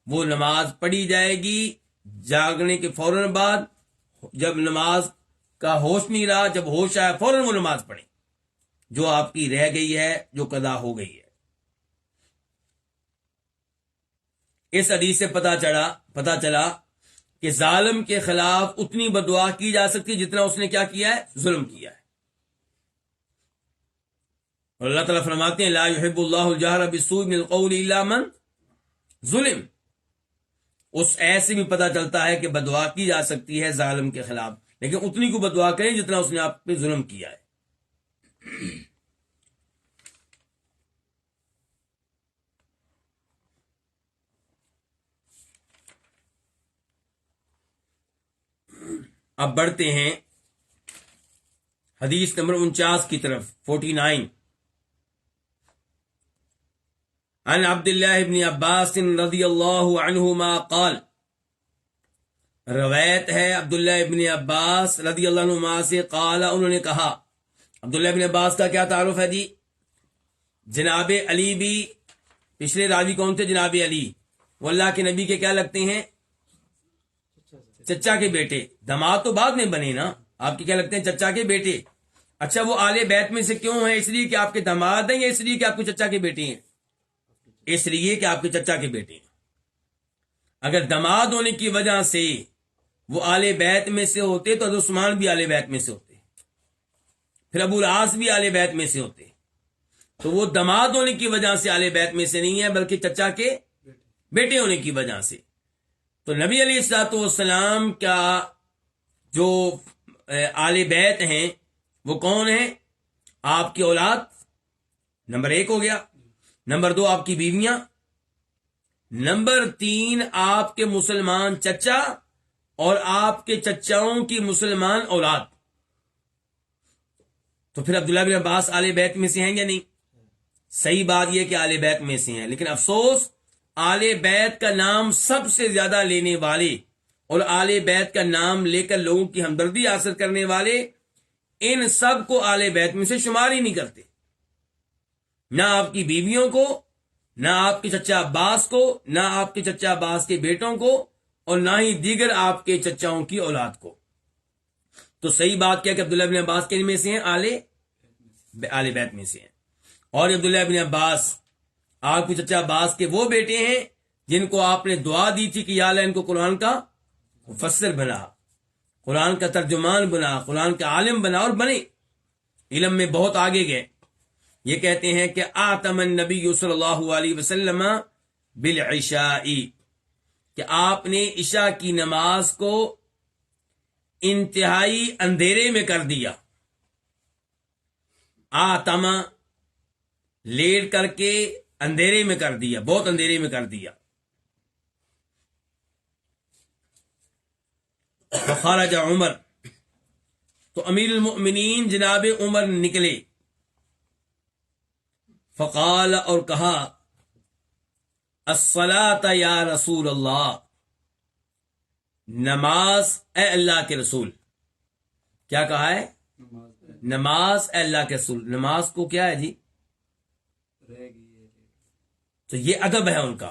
وہ نماز پڑھی جائے گی جاگنے کے فوراً بعد، جب نماز کا ہوش نہیں رہا، جب ہوش آیا فوراً وہ نماز پڑھیں جو آپ کی رہ گئی ہے، جو قضا ہو گئی ہے. اس حدیث سے پتا چلا کہ ظالم کے خلاف اتنی بددعا کی جا سکتی جتنا اس نے کیا کیا ہے؟ ظلم کیا ہے. اور اللہ تعالیٰ فرماتے ہیں لا يحب اللہ الجہر بالسوء من القول الا من ظلم. اس ایسے بھی پتا چلتا ہے کہ بددعا کی جا سکتی ہے ظالم کے خلاف، لیکن اتنی کو بددعا کریں جتنا اس نے آپ پہ ظلم کیا ہے. اب بڑھتے ہیں حدیث نمبر 49 کی طرف. 49 عن عبداللہ ابن عباس رضی اللہ عنہما قال، روایت ہے عبداللہ ابن عباس رضی اللہ عنہما سے، قال انہوں نے کہا. عبداللہ ابن عباس کا کیا تعارف ہے جی؟ جناب علی بھی، پچھلے راوی کون تھے؟ جناب علی. وہ اللہ کے نبی کے کیا لگتے ہیں؟ چچا کے بیٹے. داماد تو بعد میں بنے نا، آپ کے کیا لگتے ہیں؟ چچا کے بیٹے. اچھا وہ آل بیت میں سے کیوں ہیں؟ اس لیے کہ آپ کے داماد ہیں، یا اس لیے کہ آپ کے چچا کے بیٹے ہیں؟ اس لیے کہ آپ کے چچا کے بیٹے ہیں. اگر داماد ہونے کی وجہ سے وہ آل بیت میں سے ہوتے تو حضرت عثمان بھی آل بیت میں سے ہوتے، پھر ابو العاص بھی آل بیت میں سے ہوتے. تو وہ داماد ہونے کی وجہ سے آل بیت میں سے نہیں ہے، بلکہ چچا کے بیٹے ہونے کی وجہ سے. تو نبی علیہ الصلوۃ والسلام کا جو آل بیت ہیں وہ کون ہیں؟ آپ کی اولاد نمبر 1 ہو گیا، نمبر 2 آپ کی بیویاں، نمبر 3 آپ کے مسلمان چچا اور آپ کے چچاؤں کی مسلمان اولاد. تو پھر عبداللہ بن عباس آل بیت میں سے ہیں یا نہیں؟ صحیح بات یہ کہ آل بیت میں سے ہیں، لیکن افسوس آل بیت کا نام سب سے زیادہ لینے والے اور آل بیت کا نام لے کر لوگوں کی ہمدردی حاصل کرنے والے ان سب کو آل بیت میں سے شمار ہی نہیں کرتے. نہ آپ کی بیویوں کو، نہ آپ کے چچا عباس کو، نہ آپ کے چچا عباس کے بیٹوں کو، اور نہ ہی دیگر آپ کے چچاؤں کی اولاد کو. تو صحیح بات کیا کہ عبداللہ بن عباس کے میں سے ہیں؟ آل بیت میں سے ہیں. اور عبداللہ بن عباس آپ کے چچا عباس کے وہ بیٹے ہیں جن کو آپ نے دعا دی تھی کہ یا اللہ ان کو قرآن کا مفسر بنا، قرآن کا ترجمان بنا، قرآن کا عالم بنا، اور بنے، علم میں بہت آگے گئے. یہ کہتے ہیں کہ آتم النبی صلی اللہ علیہ وسلم بالعشاء، کہ آپ نے عشاء کی نماز کو انتہائی اندھیرے میں کر دیا. آتما لیٹ کر کے اندھیرے میں کر دیا، بہت اندھیرے میں کر دیا. فخرج عمر، تو امیر المؤمنین جناب عمر نکلے. فقال، اور کہا، الصلاۃ یا رسول اللہ، نماز اے اللہ کے رسول. کیا کہا ہے؟ نماز اے اللہ کے رسول. نماز کو کیا ہے جی؟ تو یہ ادب ہے ان کا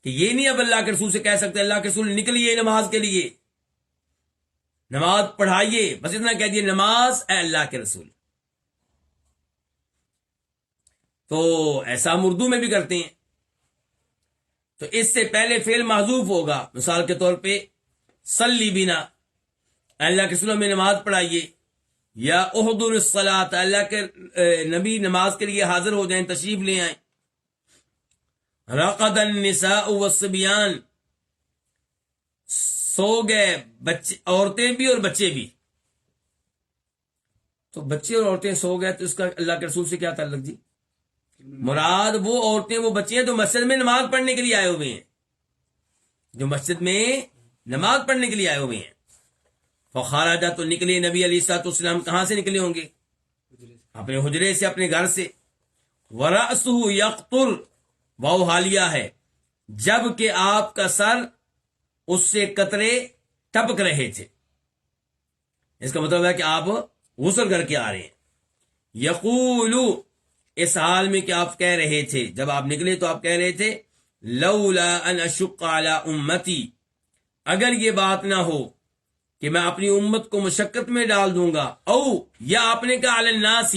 کہ یہ نہیں اب اللہ کے رسول سے کہہ سکتے اللہ کے رسول نکلیے نماز کے لیے، نماز پڑھائیے، بس اتنا کہہ دیے نماز اے اللہ کے رسول. تو ایسا ہم اردو میں بھی کرتے ہیں. تو اس سے پہلے فعل محذوف ہوگا، مثال کے طور پہ صلی بنا، اللہ کے رسول میں نماز پڑھائیے، یا احضر الصلاۃ، اللہ کے نبی نماز کے لیے حاضر ہو جائیں، تشریف لے آئیں. رقد النساء والصبیان، سو گئے بچے، عورتیں بھی اور بچے بھی. تو بچے اور عورتیں سو گئے تو اس کا اللہ کے رسول سے کیا تعلق جی؟ مراد وہ عورتیں وہ بچے ہیں جو مسجد میں نماز پڑھنے کے لیے آئے ہوئے ہیں، جو مسجد میں نماز پڑھنے کے لیے آئے ہوئے ہیں. فخرج، تو نکلے نبی علیہ الصلوۃ والسلام. کہاں سے نکلے ہوں گے؟ اپنے حجرے سے، اپنے گھر سے. ورأسہ یقطر، واو حالیہ ہے، جب کہ آپ کا سر اس سے قطرے ٹپک رہے تھے. اس کا مطلب ہے کہ آپ غسل کر کے آ رہے ہیں. یقول، اس حال میں کہ آپ کہہ رہے تھے، جب آپ نکلے تو آپ کہہ رہے تھے لولا ان اشق علی امتی، اگر یہ بات نہ ہو کہ میں اپنی امت کو مشقت میں ڈال دوں گا. او، یا آپ نے کہا علی الناس،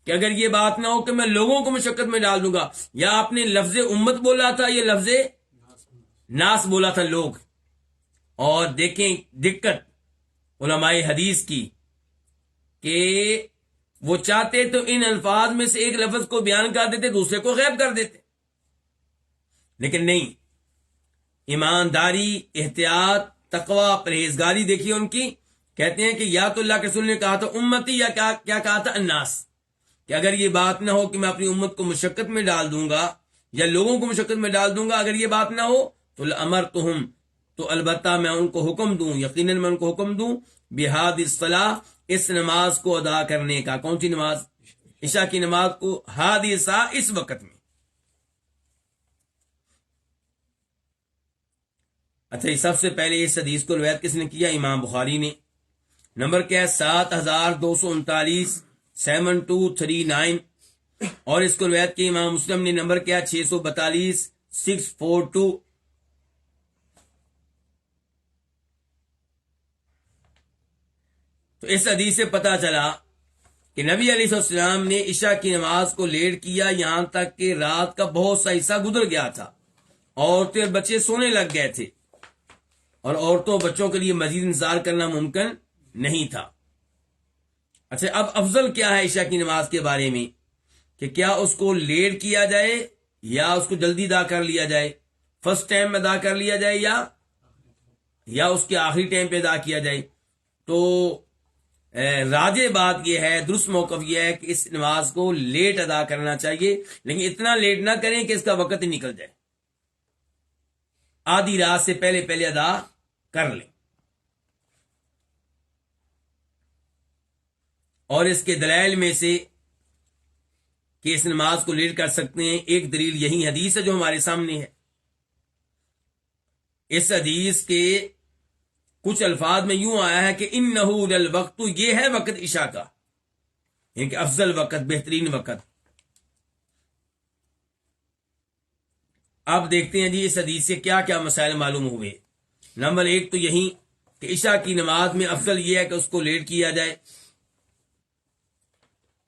کہ اگر یہ بات نہ ہو کہ میں لوگوں کو مشقت میں ڈال دوں گا. یا آپ نے لفظ امت بولا تھا، یہ لفظ ناس بولا تھا، لوگ. اور دیکھیں دقت علماء حدیث کی کہ وہ چاہتے تو ان الفاظ میں سے ایک لفظ کو بیان کر دیتے، دوسرے کو غائب کر دیتے، لیکن نہیں. ایمانداری، احتیاط، تقوی، پرہیزگاری دیکھیے ان کی. کہتے ہیں کہ یا تو اللہ کے رسول نے کہا تھا امتی، یا کیا کہا تھا الناس، کہ اگر یہ بات نہ ہو کہ میں اپنی امت کو مشقت میں ڈال دوں گا یا لوگوں کو مشقت میں ڈال دوں گا، اگر یہ بات نہ ہو تو لامرتہم، تو البتہ میں ان کو حکم دوں، یقیناً میں ان کو حکم دوں، بہذ الصلاۃ، اس نماز کو ادا کرنے کا. کون سی نماز؟ عشاء کی نماز کو. حادثہ، اس وقت میں. اچھا، سب سے پہلے اس حدیث کو روایت کس نے کیا؟ امام بخاری نے. نمبر کیا ہے؟ 7239، 7239. اور اس کو روایت کی امام مسلم نے. نمبر کیا ہے؟ 642، 642. تو اس حدیث سے پتہ چلا کہ نبی علیہ السلام نے عشاء کی نماز کو لیٹ کیا، یہاں تک کہ رات کا بہت سا حصہ گزر گیا تھا، عورتیں اور بچے سونے لگ گئے تھے، اور عورتوں اور بچوں کے لیے مزید انتظار کرنا ممکن نہیں تھا. اچھا، اب افضل کیا ہے عشاء کی نماز کے بارے میں، کہ کیا اس کو لیٹ کیا جائے یا اس کو جلدی ادا کر لیا جائے، فرسٹ ٹائم میں ادا کر لیا جائے یا اس کے آخری ٹائم پہ ادا کیا جائے. تو راجح بات یہ ہے، درست موقف یہ ہے کہ اس نماز کو لیٹ ادا کرنا چاہیے، لیکن اتنا لیٹ نہ کریں کہ اس کا وقت ہی نکل جائے. آدھی رات سے پہلے ادا کر لیں. اور اس کے دلائل میں سے کہ اس نماز کو لیٹ کر سکتے ہیں، ایک دلیل یہی حدیث ہے جو ہمارے سامنے ہے. اس حدیث کے کچھ الفاظ میں یوں آیا ہے کہ انہو للوقت، یہ ہے وقت عشاء کا، یعنی کہ افضل وقت، بہترین وقت. اب دیکھتے ہیں جی اس حدیث سے کیا کیا مسائل معلوم ہوئے. نمبر ایک تو یہی کہ عشاء کی نماز میں افضل یہ ہے کہ اس کو لیٹ کیا جائے،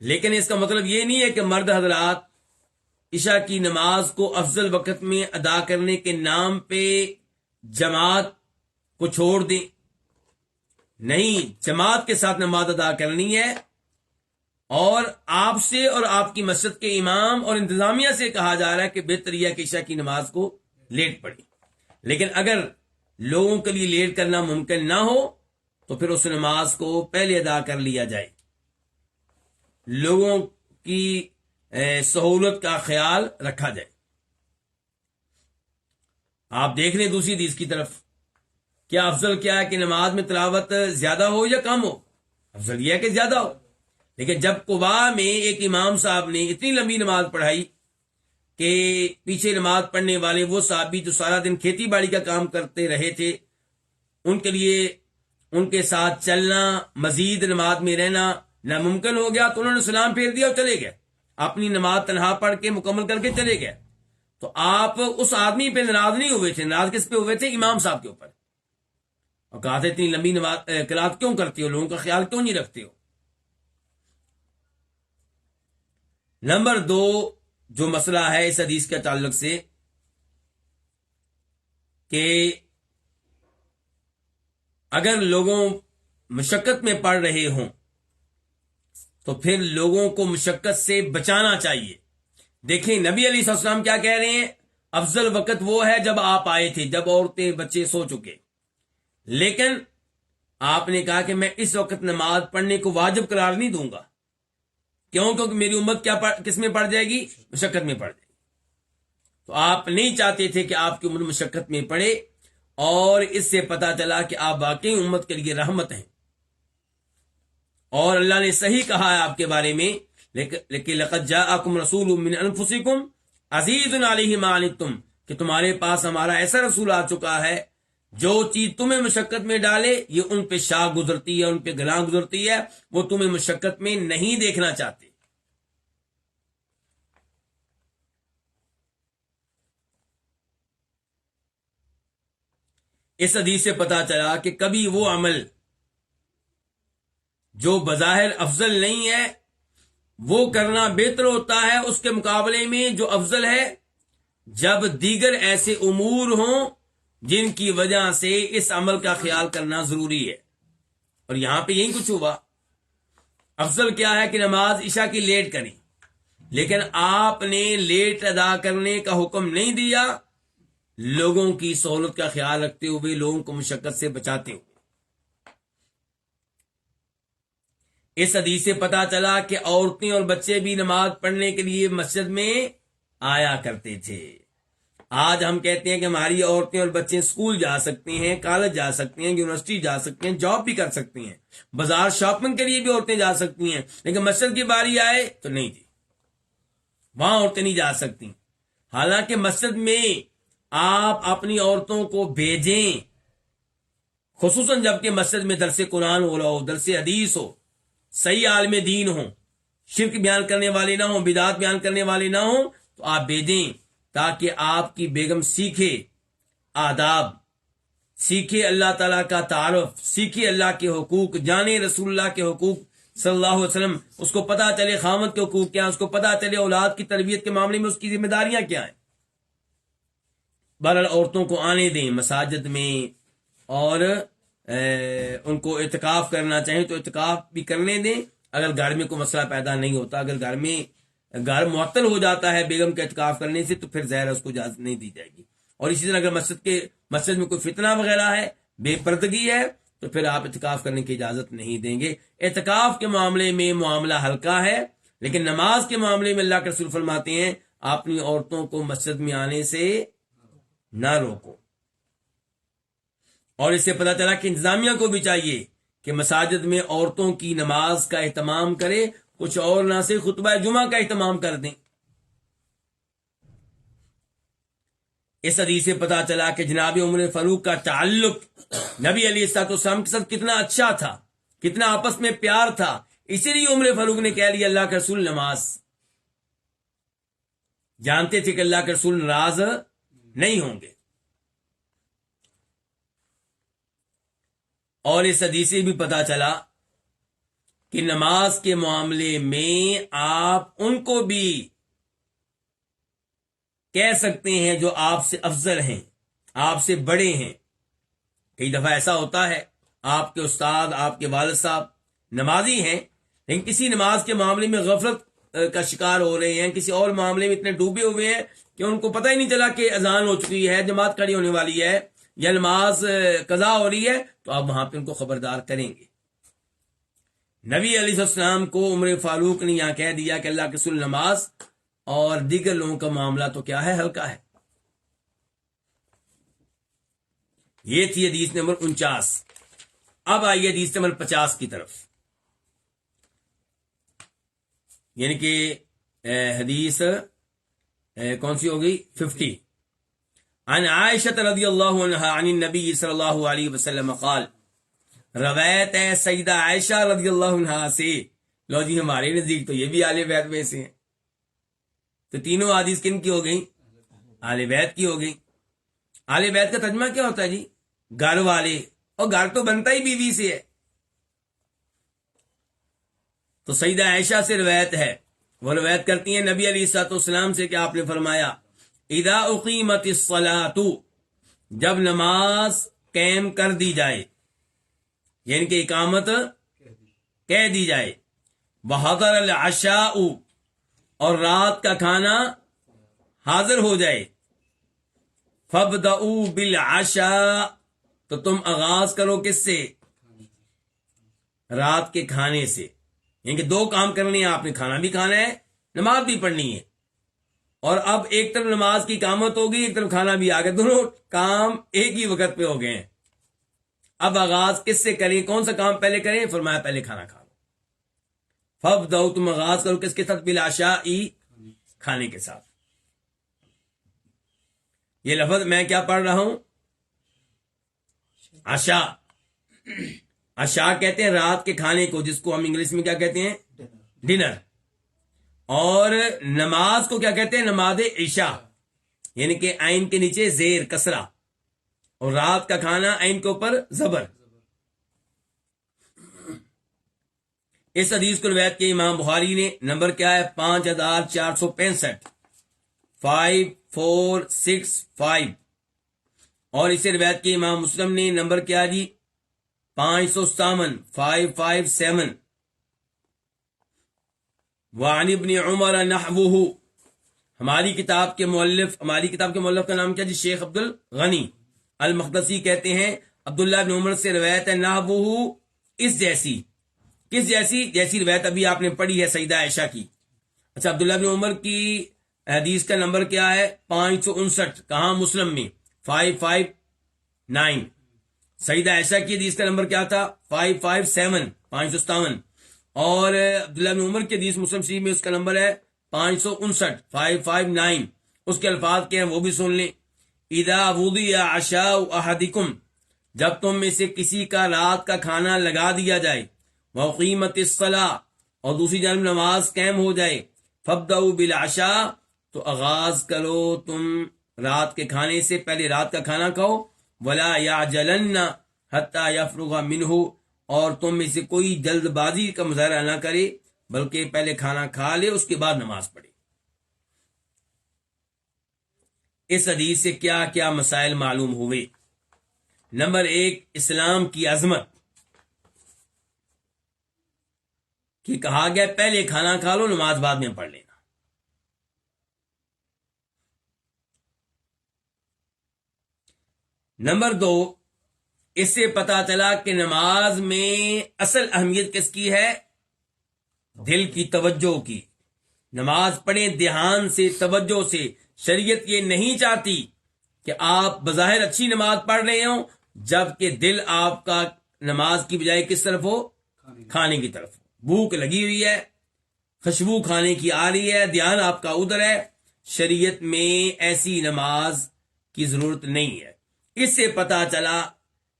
لیکن اس کا مطلب یہ نہیں ہے کہ مرد حضرات عشاء کی نماز کو افضل وقت میں ادا کرنے کے نام پہ جماعت کو چھوڑ دیں. نہیں، جماعت کے ساتھ نماز ادا کرنی ہے، اور آپ سے اور آپ کی مسجد کے امام اور انتظامیہ سے کہا جا رہا ہے کہ بہتر یہ ہے کہ عشاء کی نماز کو لیٹ پڑھی. لیکن اگر لوگوں کے لیے لیٹ کرنا ممکن نہ ہو تو پھر اس نماز کو پہلے ادا کر لیا جائے، لوگوں کی سہولت کا خیال رکھا جائے۔ آپ دیکھ لیں دوسری حدیث کی طرف، کیا افضل کیا ہے کہ نماز میں تلاوت زیادہ ہو یا کم ہو؟ افضل یہ ہے کہ زیادہ ہو، لیکن جب قباء میں ایک امام صاحب نے اتنی لمبی نماز پڑھائی کہ پیچھے نماز پڑھنے والے وہ صحابی جو سارا دن کھیتی باڑی کا کام کرتے رہے تھے، ان کے لیے ان کے ساتھ چلنا، مزید نماز میں رہنا ناممکن ہو گیا، تو انہوں نے سلام پھیر دیا اور چلے گئے، اپنی نماز تنہا پڑھ کے مکمل کر کے چلے گئے۔ تو آپ اس آدمی پہ ناراض نہیں ہوئے تھے، ناراض کس پہ ہوئے تھے؟ امام صاحب کے اوپر، اور کہا تھا اتنی لمبی نماز قرات کیوں کرتے ہو، لوگوں کا خیال کیوں نہیں رکھتے ہو؟ نمبر 2 جو مسئلہ ہے اس حدیث کے تعلق سے کہ اگر لوگوں مشقت میں پڑ رہے ہوں تو پھر لوگوں کو مشقت سے بچانا چاہیے۔ دیکھیں نبی علیہ السلام کیا کہہ رہے ہیں، افضل وقت وہ ہے جب آپ آئے تھے، جب عورتیں بچے سو چکے، لیکن آپ نے کہا کہ میں اس وقت نماز پڑھنے کو واجب قرار نہیں دوں گا، کیوں؟ کیونکہ میری امت کس میں پڑ جائے گی؟ مشقت میں پڑ جائے گی۔ تو آپ نہیں چاہتے تھے کہ آپ کی امت مشقت میں پڑے، اور اس سے پتہ چلا کہ آپ واقعی امت کے لیے رحمت ہیں، اور اللہ نے صحیح کہا ہے آپ کے بارے میں، لیکن لقد جاءکم رسول من انفسکم عزیز علیہ ما عنتم، کہ تمہارے پاس ہمارا ایسا رسول آ چکا ہے جو چیز تمہیں مشقت میں ڈالے یہ ان پہ شاہ گزرتی ہے، ان پہ گراں گزرتی ہے، وہ تمہیں مشقت میں نہیں دیکھنا چاہتے۔ اس حدیث سے پتا چلا کہ کبھی وہ عمل جو بظاہر افضل نہیں ہے وہ کرنا بہتر ہوتا ہے اس کے مقابلے میں جو افضل ہے جب دیگر ایسے امور ہوں جن کی وجہ سے اس عمل کا خیال کرنا ضروری ہے۔ اور یہاں پہ یہی کچھ ہوا، افضل کیا ہے کہ نماز عشاء کی لیٹ کریں، لیکن آپ نے لیٹ ادا کرنے کا حکم نہیں دیا، لوگوں کی سہولت کا خیال رکھتے ہوئے، لوگوں کو مشقت سے بچاتے ہوئے۔ اس حدیث سے پتا چلا کہ عورتیں اور بچے بھی نماز پڑھنے کے لیے مسجد میں آیا کرتے تھے۔ آج ہم کہتے ہیں کہ ہماری عورتیں اور بچے اسکول جا سکتے ہیں، کالج جا سکتے ہیں، یونیورسٹی جا سکتے ہیں، جاب بھی کر سکتی ہیں، بازار شاپنگ کے لیے بھی عورتیں جا سکتی ہیں، لیکن مسجد کی باری آئے تو نہیں جی، وہاں عورتیں نہیں جا سکتی۔ حالانکہ مسجد میں آپ اپنی عورتوں کو بھیجیں، خصوصاً جب کہ مسجد میں درس قرآن ہو رہا ہو، درس حدیث ہو، صحیح عالم دین ہوں، شرک بیان کرنے والے نہ ہوں، بدعات بیان کرنے والے نہ ہوں، تو آپ بھیجیں تاکہ آپ کی بیگم سیکھے آداب، سیکھے اللہ تعالیٰ کا تعارف، سیکھے اللہ کے حقوق، جانے رسول اللہ کے حقوق صلی اللہ علیہ وسلم، اس کو پتہ چلے خاوند کے حقوق کیا ہیں، اس کو پتہ چلے اولاد کی تربیت کے معاملے میں اس کی ذمہ داریاں کیا ہیں۔ بہرحال عورتوں کو آنے دیں مساجد میں، اور ان کو اعتکاف کرنا چاہیں تو اعتکاف بھی کرنے دیں۔ اگر گھر میں کوئی مسئلہ پیدا نہیں ہوتا، اگر گھر معطل ہو جاتا ہے بیگم کے اعتکاف کرنے سے، تو پھر ظاہر اس کو اجازت نہیں دی جائے گی۔ اور اسی طرح اگر مسجد میں کوئی فتنہ وغیرہ ہے، بے پردگی ہے، تو پھر آپ اعتکاف کرنے کی اجازت نہیں دیں گے۔ اعتکاف کے معاملے میں معاملہ ہلکا ہے، لیکن نماز کے معاملے میں اللہ کے رسول فرماتے ہیں اپنی عورتوں کو مسجد میں آنے سے نہ روکو۔ اور اس سے پتہ چلا کہ انتظامیہ کو بھی چاہیے کہ مساجد میں عورتوں کی نماز کا اہتمام کرے، کچھ اور نہ صرف خطبہ جمعہ کا اہتمام کر دیں۔ اس حدیث سے پتہ چلا کہ جناب عمر فاروق کا تعلق نبی علیہ السلام کے ساتھ کتنا اچھا تھا، کتنا آپس میں پیار تھا، اسی لیے عمر فاروق نے کہہ لیا اللہ کے رسول نماز، جانتے تھے کہ اللہ کے رسول ناراض نہیں ہوں گے۔ اور اس حدیث سے بھی پتا چلا کہ نماز کے معاملے میں آپ ان کو بھی کہہ سکتے ہیں جو آپ سے افضل ہیں، آپ سے بڑے ہیں۔ کئی دفعہ ایسا ہوتا ہے آپ کے استاد، آپ کے والد صاحب نمازی ہیں، لیکن کسی نماز کے معاملے میں غفلت کا شکار ہو رہے ہیں، کسی اور معاملے میں اتنے ڈوبے ہوئے ہیں کہ ان کو پتہ ہی نہیں چلا کہ اذان ہو چکی ہے، جماعت کھڑی ہونے والی ہے، یا نماز قضا ہو رہی ہے تو آپ وہاں پہ ان کو خبردار کریں گے. نبی علیہ السلام کو عمر فاروق نے یہاں کہہ دیا کہ اللہ کے رسول نماز اور دیگر لوگوں کا معاملہ تو کیا ہے, ہلکا ہے. یہ تھی حدیث نمبر 49. اب آئیے حدیث نمبر 50 کی طرف, یعنی کہ حدیث کون سی ہو گئی, 50. عن عائشہ رضی اللہ عنہا عن النبی صلی اللہ علیہ وسلم قال, روایت ہے سیدہ عائشہ رضی اللہ عنہا سے. لو جی, ہمارے نزدیک تو یہ بھی اہل بیت میں سے ہیں. تو تینوں حدیث کن کی ہو گئی, اہل بیت کی ہو گئی. اہل بیت کا ترجمہ کیا ہوتا ہے جی, گھر والے, اور گھر تو بنتا ہی بیوی سے ہے. تو سیدہ عائشہ سے روایت ہے, وہ روایت کرتی ہیں نبی علیہ الصلوۃ والسلام سے کہ آپ نے فرمایا, اذا اقیمت الصلاۃ, جب نماز قائم کر دی جائے, یعنی کہ اقامت کہہ دی جائے, وحضر العشاء, اور رات کا کھانا حاضر ہو جائے, فابدؤوا بالعشاء, تو تم آغاز کرو کس سے, رات کے کھانے سے. یعنی کہ دو کام کرنے ہیں آپ نے, کھانا بھی کھانا ہے, نماز بھی پڑھنی ہے. اور اب ایک طرف نماز کی اقامت ہوگی, ایک طرف کھانا بھی آ گیا, دونوں کام ایک ہی وقت پہ ہو گئے ہیں. اب آغاز کس سے کریں, کون سا کام پہلے کریں؟ فرمایا پہلے کھانا کھا لو. فابدؤ, تم آغاز کرو کس کے ساتھ, بالعشاء, کھانے کے ساتھ. یہ لفظ میں کیا پڑھ رہا ہوں, عشاء. عشاء کہتے ہیں رات کے کھانے کو, جس کو ہم انگلش میں کیا کہتے ہیں, ڈنر. اور نماز کو کیا کہتے ہیں, نماز عشاء, یعنی کہ عین کے نیچے زیر کسرہ, اور رات کا کھانا عین کے اوپر زبر. اس حدیث کو روایت کے امام بخاری نے, نمبر کیا ہے, 5465, 5465. اور اسے روایت کے امام مسلم نے, نمبر کیا جی, 557, 557. وعن ابن عمر نحوہ, ہماری کتاب کے مؤلف کا نام کیا جی, شیخ عبد الغنی المقدسی کہتے ہیں, عبداللہ بن عمر سے روایت ہے, نحوہ, اس جیسی. کس جیسی؟ جیسی روایت ابھی آپ نے پڑھی ہے سیدہ عائشہ کی. اچھا, عبداللہ بن عمر کی حدیث کا نمبر کیا ہے, 559. کہاں, مسلم میں 559. سیدہ عائشہ کی حدیث کا نمبر کیا تھا, 557, 557. اور عبداللہ بن عمر کی حدیث مسلم شریف میں اس کا نمبر ہے 559, 559. اس کے الفاظ کیا ہیں وہ بھی سن لیں. اذا وضع عشاء احدکم, جب تم میں سے کسی کا رات کا کھانا لگا دیا جائے, وقیمت الصلاۃ, اور دوسری جانب نماز قائم ہو جائے, فابدؤوا بالعشاء, تو آغاز کرو تم رات کے کھانے سے, پہلے رات کا کھانا کھاؤ. ولا یعجلن حتی یفرغ منہ, اور تم میں سے کوئی جلد بازی کا مظاہرہ نہ کرے, بلکہ پہلے کھانا کھا لے, اس کے بعد نماز پڑھے. اس حدیث سے کیا کیا مسائل معلوم ہوئے. نمبر 1, اسلام کی عظمت, کہ کہا گیا پہلے کھانا کھا لو, نماز بعد میں پڑھ لینا. نمبر 2, اس سے پتا چلا کہ نماز میں اصل اہمیت کس کی ہے, دل کی توجہ کی. نماز پڑھیں دھیان سے, توجہ سے. شریعت یہ نہیں چاہتی کہ آپ بظاہر اچھی نماز پڑھ رہے ہوں, جبکہ دل آپ کا نماز کی بجائے کس طرف ہو, کھانے کی طرف. بھوک لگی ہوئی ہے, خوشبو کھانے کی آ رہی ہے, دھیان آپ کا ادھر ہے. شریعت میں ایسی نماز کی ضرورت نہیں ہے. اس سے پتا چلا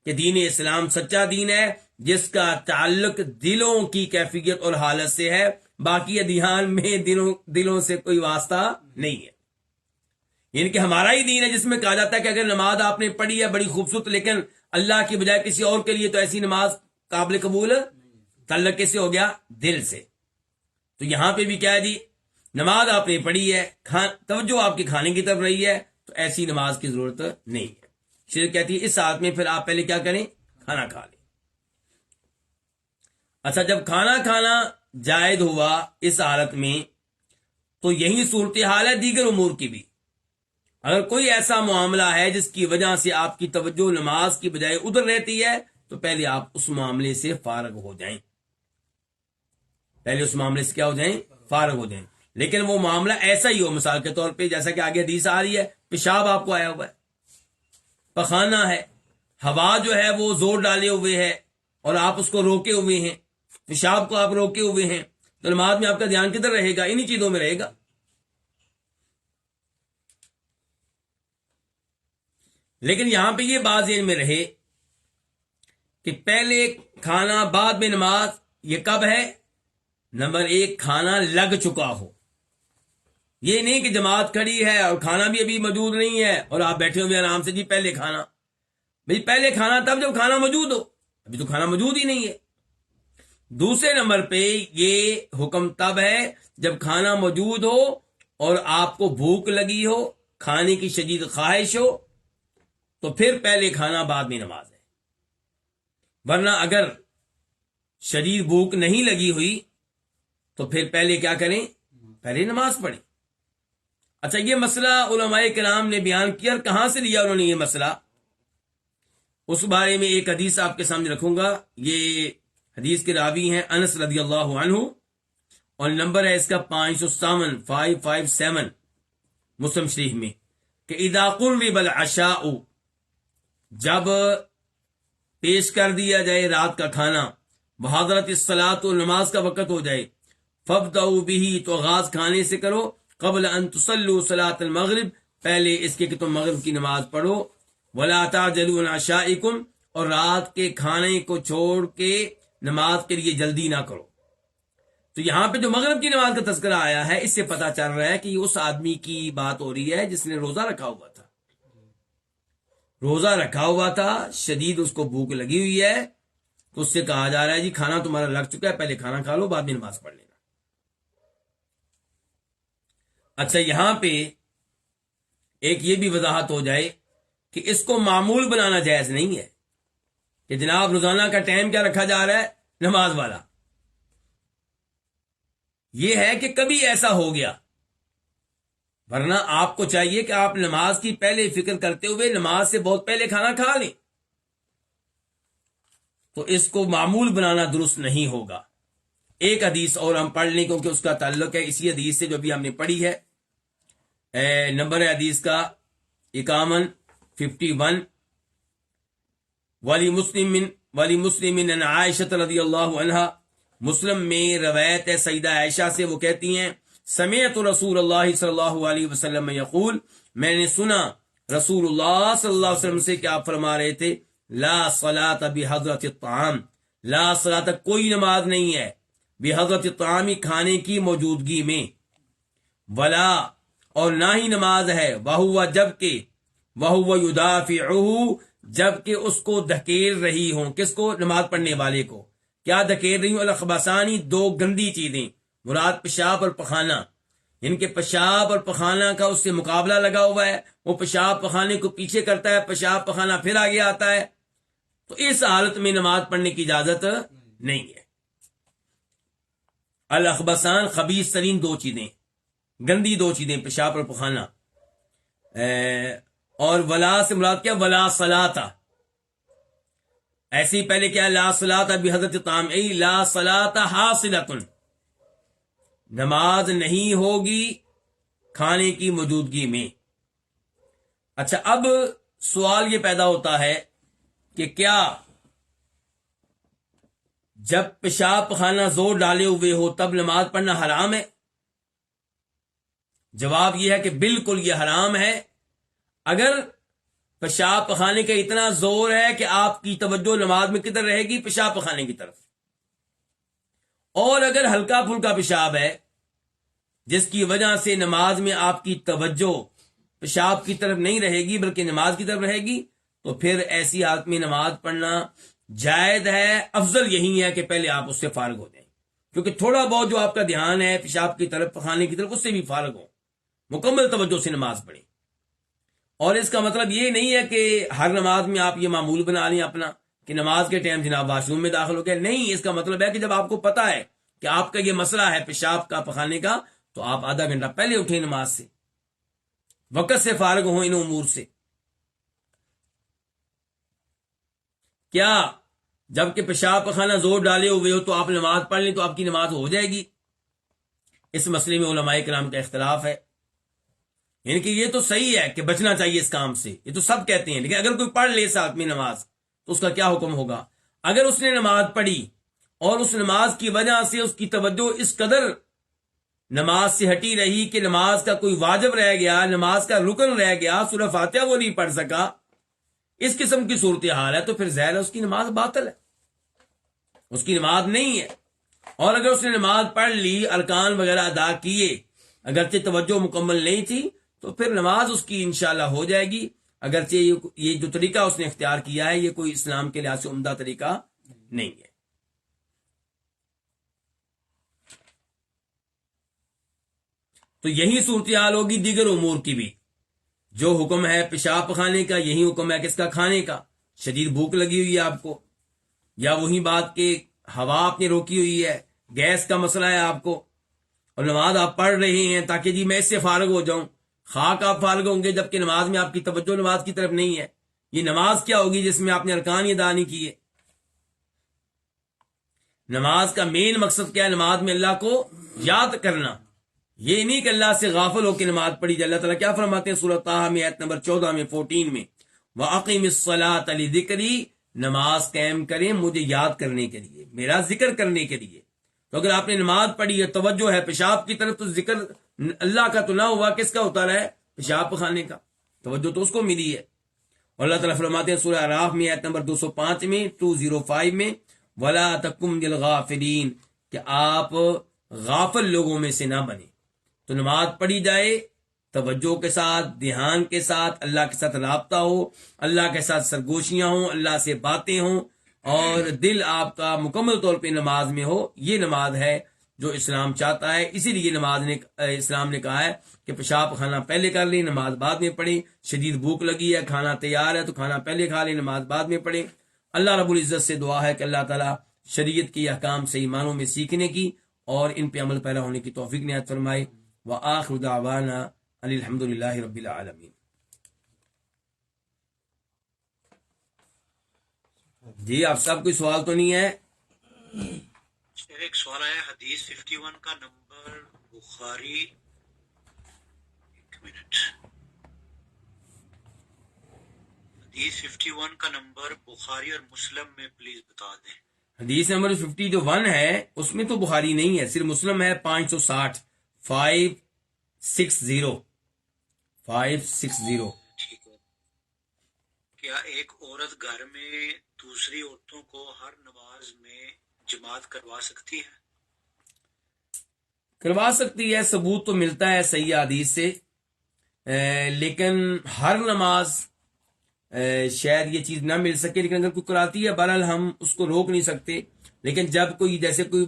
کہ دین اسلام سچا دین ہے, جس کا تعلق دلوں کی کیفیت اور حالت سے ہے. باقی دھیان میں دلوں سے کوئی واسطہ نہیں ہے. یعنی کہ ہمارا ہی دین ہے جس میں کہا جاتا ہے کہ اگر نماز آپ نے پڑھی ہے بڑی خوبصورت, لیکن اللہ کی بجائے کسی اور کے لیے, تو ایسی نماز قابل قبول. تعلق کیسے ہو گیا, دل سے. تو یہاں پہ بھی کیا ہے جی, نماز آپ نے پڑھی ہے, توجہ آپ کے کھانے کی طرف رہی ہے, تو ایسی نماز کی ضرورت نہیں ہے. شریعت کہتی ہے اس حالت میں پھر آپ پہلے کیا کریں, کھانا کھا لیں. اچھا, جب کھانا کھانا جائز ہوا اس حالت میں, تو یہی صورتحال ہے دیگر امور کی بھی. اگر کوئی ایسا معاملہ ہے جس کی وجہ سے آپ کی توجہ نماز کی بجائے ادھر رہتی ہے تو پہلے آپ اس معاملے سے فارغ ہو جائیں، پہلے اس معاملے سے کیا ہو جائیں، فارغ ہو جائیں۔ لیکن وہ معاملہ ایسا ہی ہو، مثال کے طور پہ جیسا کہ آگے حدیث آ رہی ہے، پیشاب آپ کو آیا ہوا ہے، پخانہ ہے، ہوا جو ہے وہ زور ڈالے ہوئے ہے اور آپ اس کو روکے ہوئے ہیں، پیشاب کو آپ روکے ہوئے ہیں، تو نماز میں آپ کا دھیان کدھر رہے گا؟ انہی چیزوں میں رہے گا۔ لیکن یہاں پہ یہ بات ذہن میں رہے کہ پہلے کھانا بعد میں نماز، یہ کب ہے؟ نمبر 1، کھانا لگ چکا ہو، یہ نہیں کہ جماعت کھڑی ہے اور کھانا بھی ابھی موجود نہیں ہے اور آپ بیٹھے ہوئے آرام سے، جی پہلے کھانا، بھئی پہلے کھانا تب جب کھانا موجود ہو، ابھی تو کھانا موجود ہی نہیں ہے۔ دوسرے نمبر پہ یہ حکم تب ہے جب کھانا موجود ہو اور آپ کو بھوک لگی ہو، کھانے کی شدید خواہش ہو، تو پھر پہلے کھانا بعد میں نماز ہے۔ ورنہ اگر شدید بھوک نہیں لگی ہوئی تو پھر پہلے کیا کریں؟ پہلے نماز پڑھیں۔ اچھا، یہ مسئلہ علماء کرام نے بیان کیا، اور کہاں سے لیا انہوں نے یہ مسئلہ، اس بارے میں ایک حدیث آپ کے سامنے رکھوں گا۔ یہ حدیث کے راوی ہیں انس رضی اللہ عنہ، اور نمبر ہے اس کا 557 مسلم شریف میں، کہ اذا قرب العشاء، جب پیش کر دیا جائے رات کا کھانا، وحضرت الصلاۃ، نماز کا وقت ہو جائے، فابدؤوا به، تو آغاز کھانے سے کرو، قبل ان تصلوا صلاۃ المغرب، پہلے اس کے کہ تم مغرب کی نماز پڑھو، ولا تعجلوا عن عشائکم، اور رات کے کھانے کو چھوڑ کے نماز کے لیے جلدی نہ کرو۔ تو یہاں پہ جو مغرب کی نماز کا تذکرہ آیا ہے، اس سے پتہ چل رہا ہے کہ یہ اس آدمی کی بات ہو رہی ہے جس نے روزہ رکھا ہوا تھا، روزہ رکھا ہوا تھا، شدید اس کو بھوک لگی ہوئی ہے، تو اس سے کہا جا رہا ہے جی کھانا تمہارا لگ چکا ہے، پہلے کھانا کھا لو، بعد میں نماز پڑھ لینا۔ اچھا، یہاں پہ ایک یہ بھی وضاحت ہو جائے کہ اس کو معمول بنانا جائز نہیں ہے کہ جناب روزانہ کا ٹائم کیا رکھا جا رہا ہے، نماز والا۔ یہ ہے کہ کبھی ایسا ہو گیا، ورنہ آپ کو چاہیے کہ آپ نماز کی پہلے فکر کرتے ہوئے نماز سے بہت پہلے کھانا کھا لیں، تو اس کو معمول بنانا درست نہیں ہوگا۔ ایک حدیث اور ہم پڑھ لیں کیونکہ اس کا تعلق ہے اسی حدیث سے جو بھی ہم نے پڑھی ہے۔ نمبر حدیث کا 51 ولی مسلم ان عائشہ رضی اللہ عنہا، مسلم میں روایت ہے سیدہ عائشہ سے، وہ کہتی ہیں سمعت رسول اللہ صلی اللہ علیہ وسلم یقول، میں نے سنا رسول اللہ صلی اللہ علیہ وسلم سے کہ آپ فرما رہے تھے لا صلاۃ بحضرت الطعام، لا صلاۃ، کوئی نماز نہیں ہے، بحضرت الطعام، کھانے کی موجودگی میں، ولا، اور نہ ہی نماز ہے، وہو، جبکہ، وہو یدافعہ، جبکہ اس کو دھکیل رہی ہوں، کس کو؟ نماز پڑھنے والے کو۔ کیا دھکیل رہی ہوں؟ الخبثانی، دو گندی چیزیں، مراد پیشاب اور پخانہ، ان کے پیشاب اور پخانہ کا اس سے مقابلہ لگا ہوا ہے، وہ پیشاب پخانے کو پیچھے کرتا ہے، پیشاب پخانہ پھر آگے آتا ہے، تو اس حالت میں نماز پڑھنے کی اجازت نہیں ہے۔ الاخبثان، خبیث ترین دو چیزیں، گندی دو چیزیں، پیشاب اور پخانہ۔ اور ولا سے مراد کیا؟ ولا صلاۃ، ایسی پہلے کیا؟ لا صلاۃ بحضرت الطعام، ای لا صلاۃ حاصلۃ، نماز نہیں ہوگی کھانے کی موجودگی میں۔ اچھا، اب سوال یہ پیدا ہوتا ہے کہ کیا جب پیشاب پخانہ زور ڈالے ہوئے ہو تب نماز پڑھنا حرام ہے؟ جواب یہ ہے کہ بالکل یہ حرام ہے۔ اگر پیشاب پخانے کا اتنا زور ہے کہ آپ کی توجہ نماز میں کدھر رہے گی؟ پیشاب پخانے کی طرف، اور اگر ہلکا پھلکا پیشاب ہے جس کی وجہ سے نماز میں آپ کی توجہ پیشاب کی طرف نہیں رہے گی بلکہ نماز کی طرف رہے گی، تو پھر ایسی حالت میں نماز پڑھنا جائز ہے۔ افضل یہی ہے کہ پہلے آپ اس سے فارغ ہو جائیں، کیونکہ تھوڑا بہت جو آپ کا دھیان ہے پیشاب کی طرف، پخانے کی طرف، اس سے بھی فارغ ہو، مکمل توجہ سے نماز پڑھیں۔ اور اس کا مطلب یہ نہیں ہے کہ ہر نماز میں آپ یہ معمول بنا لیں اپنا کہ نماز کے ٹائم جناب واش روم میں داخل ہو گئے، نہیں، اس کا مطلب ہے کہ جب آپ کو پتا ہے کہ آپ کا یہ مسئلہ ہے پیشاب کا، پخانے کا، تو آپ آدھا گھنٹہ پہلے اٹھیں نماز سے، وقت سے فارغ ہوں ان امور سے. کیا جب کہ پیشاب پخانہ زور ڈالے ہوئے ہو تو آپ نماز پڑھ لیں تو آپ کی نماز ہو جائے گی؟ اس مسئلے میں علماء کرام کا اختلاف ہے. یعنی کہ یہ تو صحیح ہے کہ بچنا چاہیے اس کام سے، یہ تو سب کہتے ہیں، لیکن اگر کوئی پڑھ لے ساتھ میں نماز تو اس کا کیا حکم ہوگا؟ اگر اس نے نماز پڑھی اور اس نماز کی وجہ سے اس کی توجہ اس قدر نماز سے ہٹی رہی کہ نماز کا کوئی واجب رہ گیا، نماز کا رکن رہ گیا، سورہ فاتحہ وہ نہیں پڑھ سکا، اس قسم کی صورتحال ہے تو پھر ظاہر ہے اس کی نماز باطل ہے، اس کی نماز نہیں ہے. اور اگر اس نے نماز پڑھ لی، ارکان وغیرہ ادا کیے، اگرچہ توجہ مکمل نہیں تھی تو پھر نماز اس کی انشاءاللہ ہو جائے گی. اگرچہ یہ جو طریقہ اس نے اختیار کیا ہے یہ کوئی اسلام کے لحاظ سے عمدہ طریقہ نہیں ہے. تو یہی صورتحال ہوگی دیگر امور کی بھی. جو حکم ہے پیشاب پخانے کا، یہی حکم ہے کس کا؟ کھانے کا. شدید بھوک لگی ہوئی ہے آپ کو، یا وہی بات کہ ہوا آپ نے روکی ہوئی ہے، گیس کا مسئلہ ہے آپ کو، اور نماز آپ پڑھ رہے ہیں تاکہ جی میں اس سے فارغ ہو جاؤں. خاک آپ فارغ ہوں گے جبکہ نماز میں آپ کی توجہ نماز کی طرف نہیں ہے. یہ نماز کیا ہوگی جس میں آپ نے ارکان ادا نہیں کیے؟ نماز کا مین مقصد کیا ہے؟ نماز میں اللہ کو یاد کرنا، یہ نہیں کہ اللہ سے غافل ہو کے نماز پڑھی جائے. اللہ تعالیٰ کیا فرماتے ہیں سورۃ طٰہٰ میں آیت نمبر 14 میں 14 میں، وَأَقِمِ الصَّلَاةَ لِذِكْرِي، نماز قائم کریں مجھے یاد کرنے کے لیے، میرا ذکر کرنے کے لیے. تو اگر آپ نے نماز پڑھی ہے، توجہ ہے پیشاب کی طرف، تو ذکر اللہ کا تو نہ ہوا، کس کا ہوتا رہا ہے؟ پیشاب پخانے کا. توجہ تو اس کو ملی ہے. اور اللہ تعالیٰ فرماتے ہیں سورہ اعراف میں آیت نمبر 205 میں 205 میں، وَلَا تَكُن مِّنَ الْغَافِلِينَ، کہ آپ غافل لوگوں میں سے نہ بنیں. تو نماز پڑھی جائے توجہ کے ساتھ، دھیان کے ساتھ، اللہ کے ساتھ رابطہ ہو، اللہ کے ساتھ سرگوشیاں ہوں، اللہ سے باتیں ہوں، اور دل آپ کا مکمل طور پہ نماز میں ہو. یہ نماز ہے جو اسلام چاہتا ہے. اسی لیے اسلام نے کہا ہے کہ پیشاب کھانا پہلے کر لیں، نماز بعد میں پڑھیں. شدید بھوک لگی ہے، کھانا تیار ہے تو کھانا پہلے کھا لیں، نماز بعد میں پڑھیں. اللہ رب العزت سے دعا ہے کہ اللہ تعالیٰ شریعت کی احکام صحیح معنوں میں سیکھنے کی اور ان پہ عمل پیرا ہونے کی توفیق عنایت فرمائے. وآخر دعوانا ان الحمد للہ رب العالمین. جی آپ سب کوئی سوال تو نہیں ہے؟ ایک سوال ہے، حدیث 51 کا نمبر بخاری، ایک منٹ، حدیث 51 کا نمبر بخاری اور مسلم میں پلیز بتا دیں. حدیث نمبر 50 جو 1 ہے اس میں تو بخاری نہیں ہے، صرف مسلم ہے. 560 560. ٹھیک ہے. کیا ایک عورت گھر میں دوسری عورتوں کو ہر نماز میں جماعت کروا سکتی ہے؟ کروا سکتی ہے، ثبوت تو ملتا ہے صحیح حدیث سے، لیکن ہر نماز شاید یہ چیز نہ مل سکے. لیکن اگر کوئی کراتی ہے بہرحال ہم اس کو روک نہیں سکتے. لیکن جب کوئی جیسے کوئی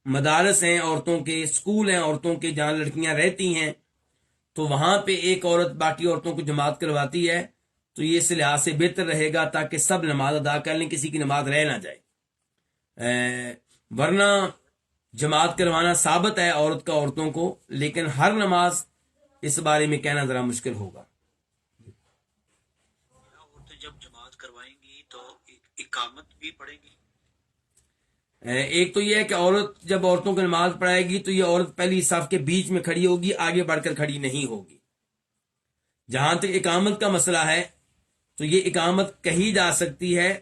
مدارس ہیں عورتوں کے، اسکول ہیں عورتوں کے جہاں لڑکیاں رہتی ہیں، تو وہاں پہ ایک عورت باقی عورتوں کو جماعت کرواتی ہے تو یہ اس لحاظ سے بہتر رہے گا تاکہ سب نماز ادا کر لیں، کسی کی نماز رہ نہ جائے. ورنہ جماعت کروانا ثابت ہے عورت کا عورتوں کو، لیکن ہر نماز اس بارے میں کہنا ذرا مشکل ہوگا. عورتیں جب جماعت کروائیں گی تو اقامت بھی پڑھیں گی؟ ایک تو یہ ہے کہ عورت جب عورتوں کو نماز پڑھائے گی تو یہ عورت پہلی صف کے بیچ میں کھڑی ہوگی، آگے بڑھ کر کھڑی نہیں ہوگی. جہاں تک اقامت کا مسئلہ ہے تو یہ اقامت کہی جا سکتی ہے،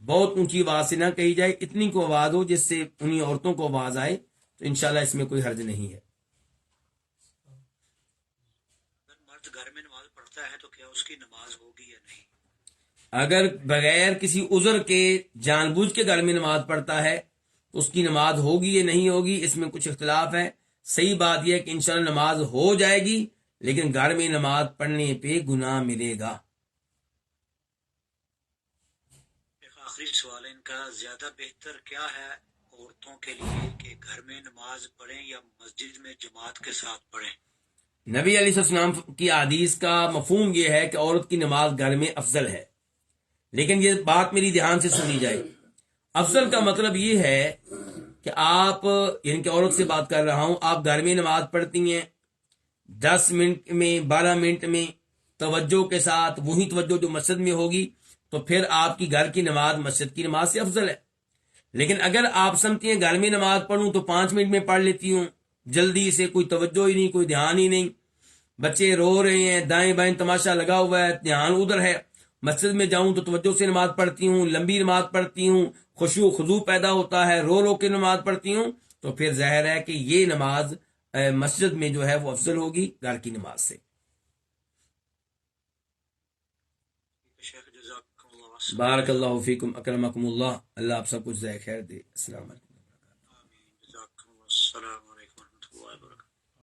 بہت اونچی آواز سے نہ کہی جائے، اتنی کو آواز ہو جس سے انہی عورتوں کو آواز آئے، تو انشاءاللہ اس میں کوئی حرج نہیں ہے. اگر مرد گھر میں نماز پڑھتا ہے تو کیا اس کی نماز ہوگی یا نہیں؟ اگر بغیر کسی عذر کے جان بوجھ کے گھر میں نماز پڑھتا ہے تو اس کی نماز ہوگی یا نہیں ہوگی، اس میں کچھ اختلاف ہے. صحیح بات یہ ہے کہ انشاءاللہ نماز ہو جائے گی، لیکن گھر میں نماز پڑھنے پہ گناہ ملے گا. ایک آخری سوال ہے ان کا، زیادہ بہتر کیا ہے عورتوں کے لیے کہ گھر میں نماز پڑھیں یا مسجد میں جماعت کے ساتھ پڑھیں؟ نبی علیہ السلام کی حدیث کا مفہوم یہ ہے کہ عورت کی نماز گھر میں افضل ہے. لیکن یہ بات میری دھیان سے سنی جائے، افضل کا مطلب یہ ہے کہ آپ، یعنی کہ عورت سے بات کر رہا ہوں، آپ گھر میں نماز پڑھتی ہیں، 10 منٹ میں 12 منٹ میں توجہ کے ساتھ وہی توجہ جو مسجد میں ہوگی تو پھر آپ کی گھر کی نماز مسجد کی نماز سے افضل ہے. لیکن اگر آپ سمجھتی ہیں گھر میں نماز پڑھوں تو 5 منٹ میں پڑھ لیتی ہوں، جلدی سے کوئی توجہ ہی نہیں، کوئی دھیان ہی نہیں، بچے رو رہے ہیں، دائیں بائیں تماشا لگا ہوا ہے، دھیان ادھر ہے، مسجد میں جاؤں تو توجہ سے نماز پڑھتی ہوں، لمبی نماز پڑھتی ہوں، خشوع و خضوع پیدا ہوتا ہے، رو رو کے نماز پڑھتی ہوں، تو پھر ظاہر ہے کہ یہ نماز مسجد میں جو ہے وہ افضل ہوگی گھر کی نماز سے. شیخ جزاکم اللہ بارک اللہ فیکم اکرمکم اللہ. اللہ آپ سب کچھ جزائے خیر دے. السلام علیکم. آمین. جزاکم اللہ السلام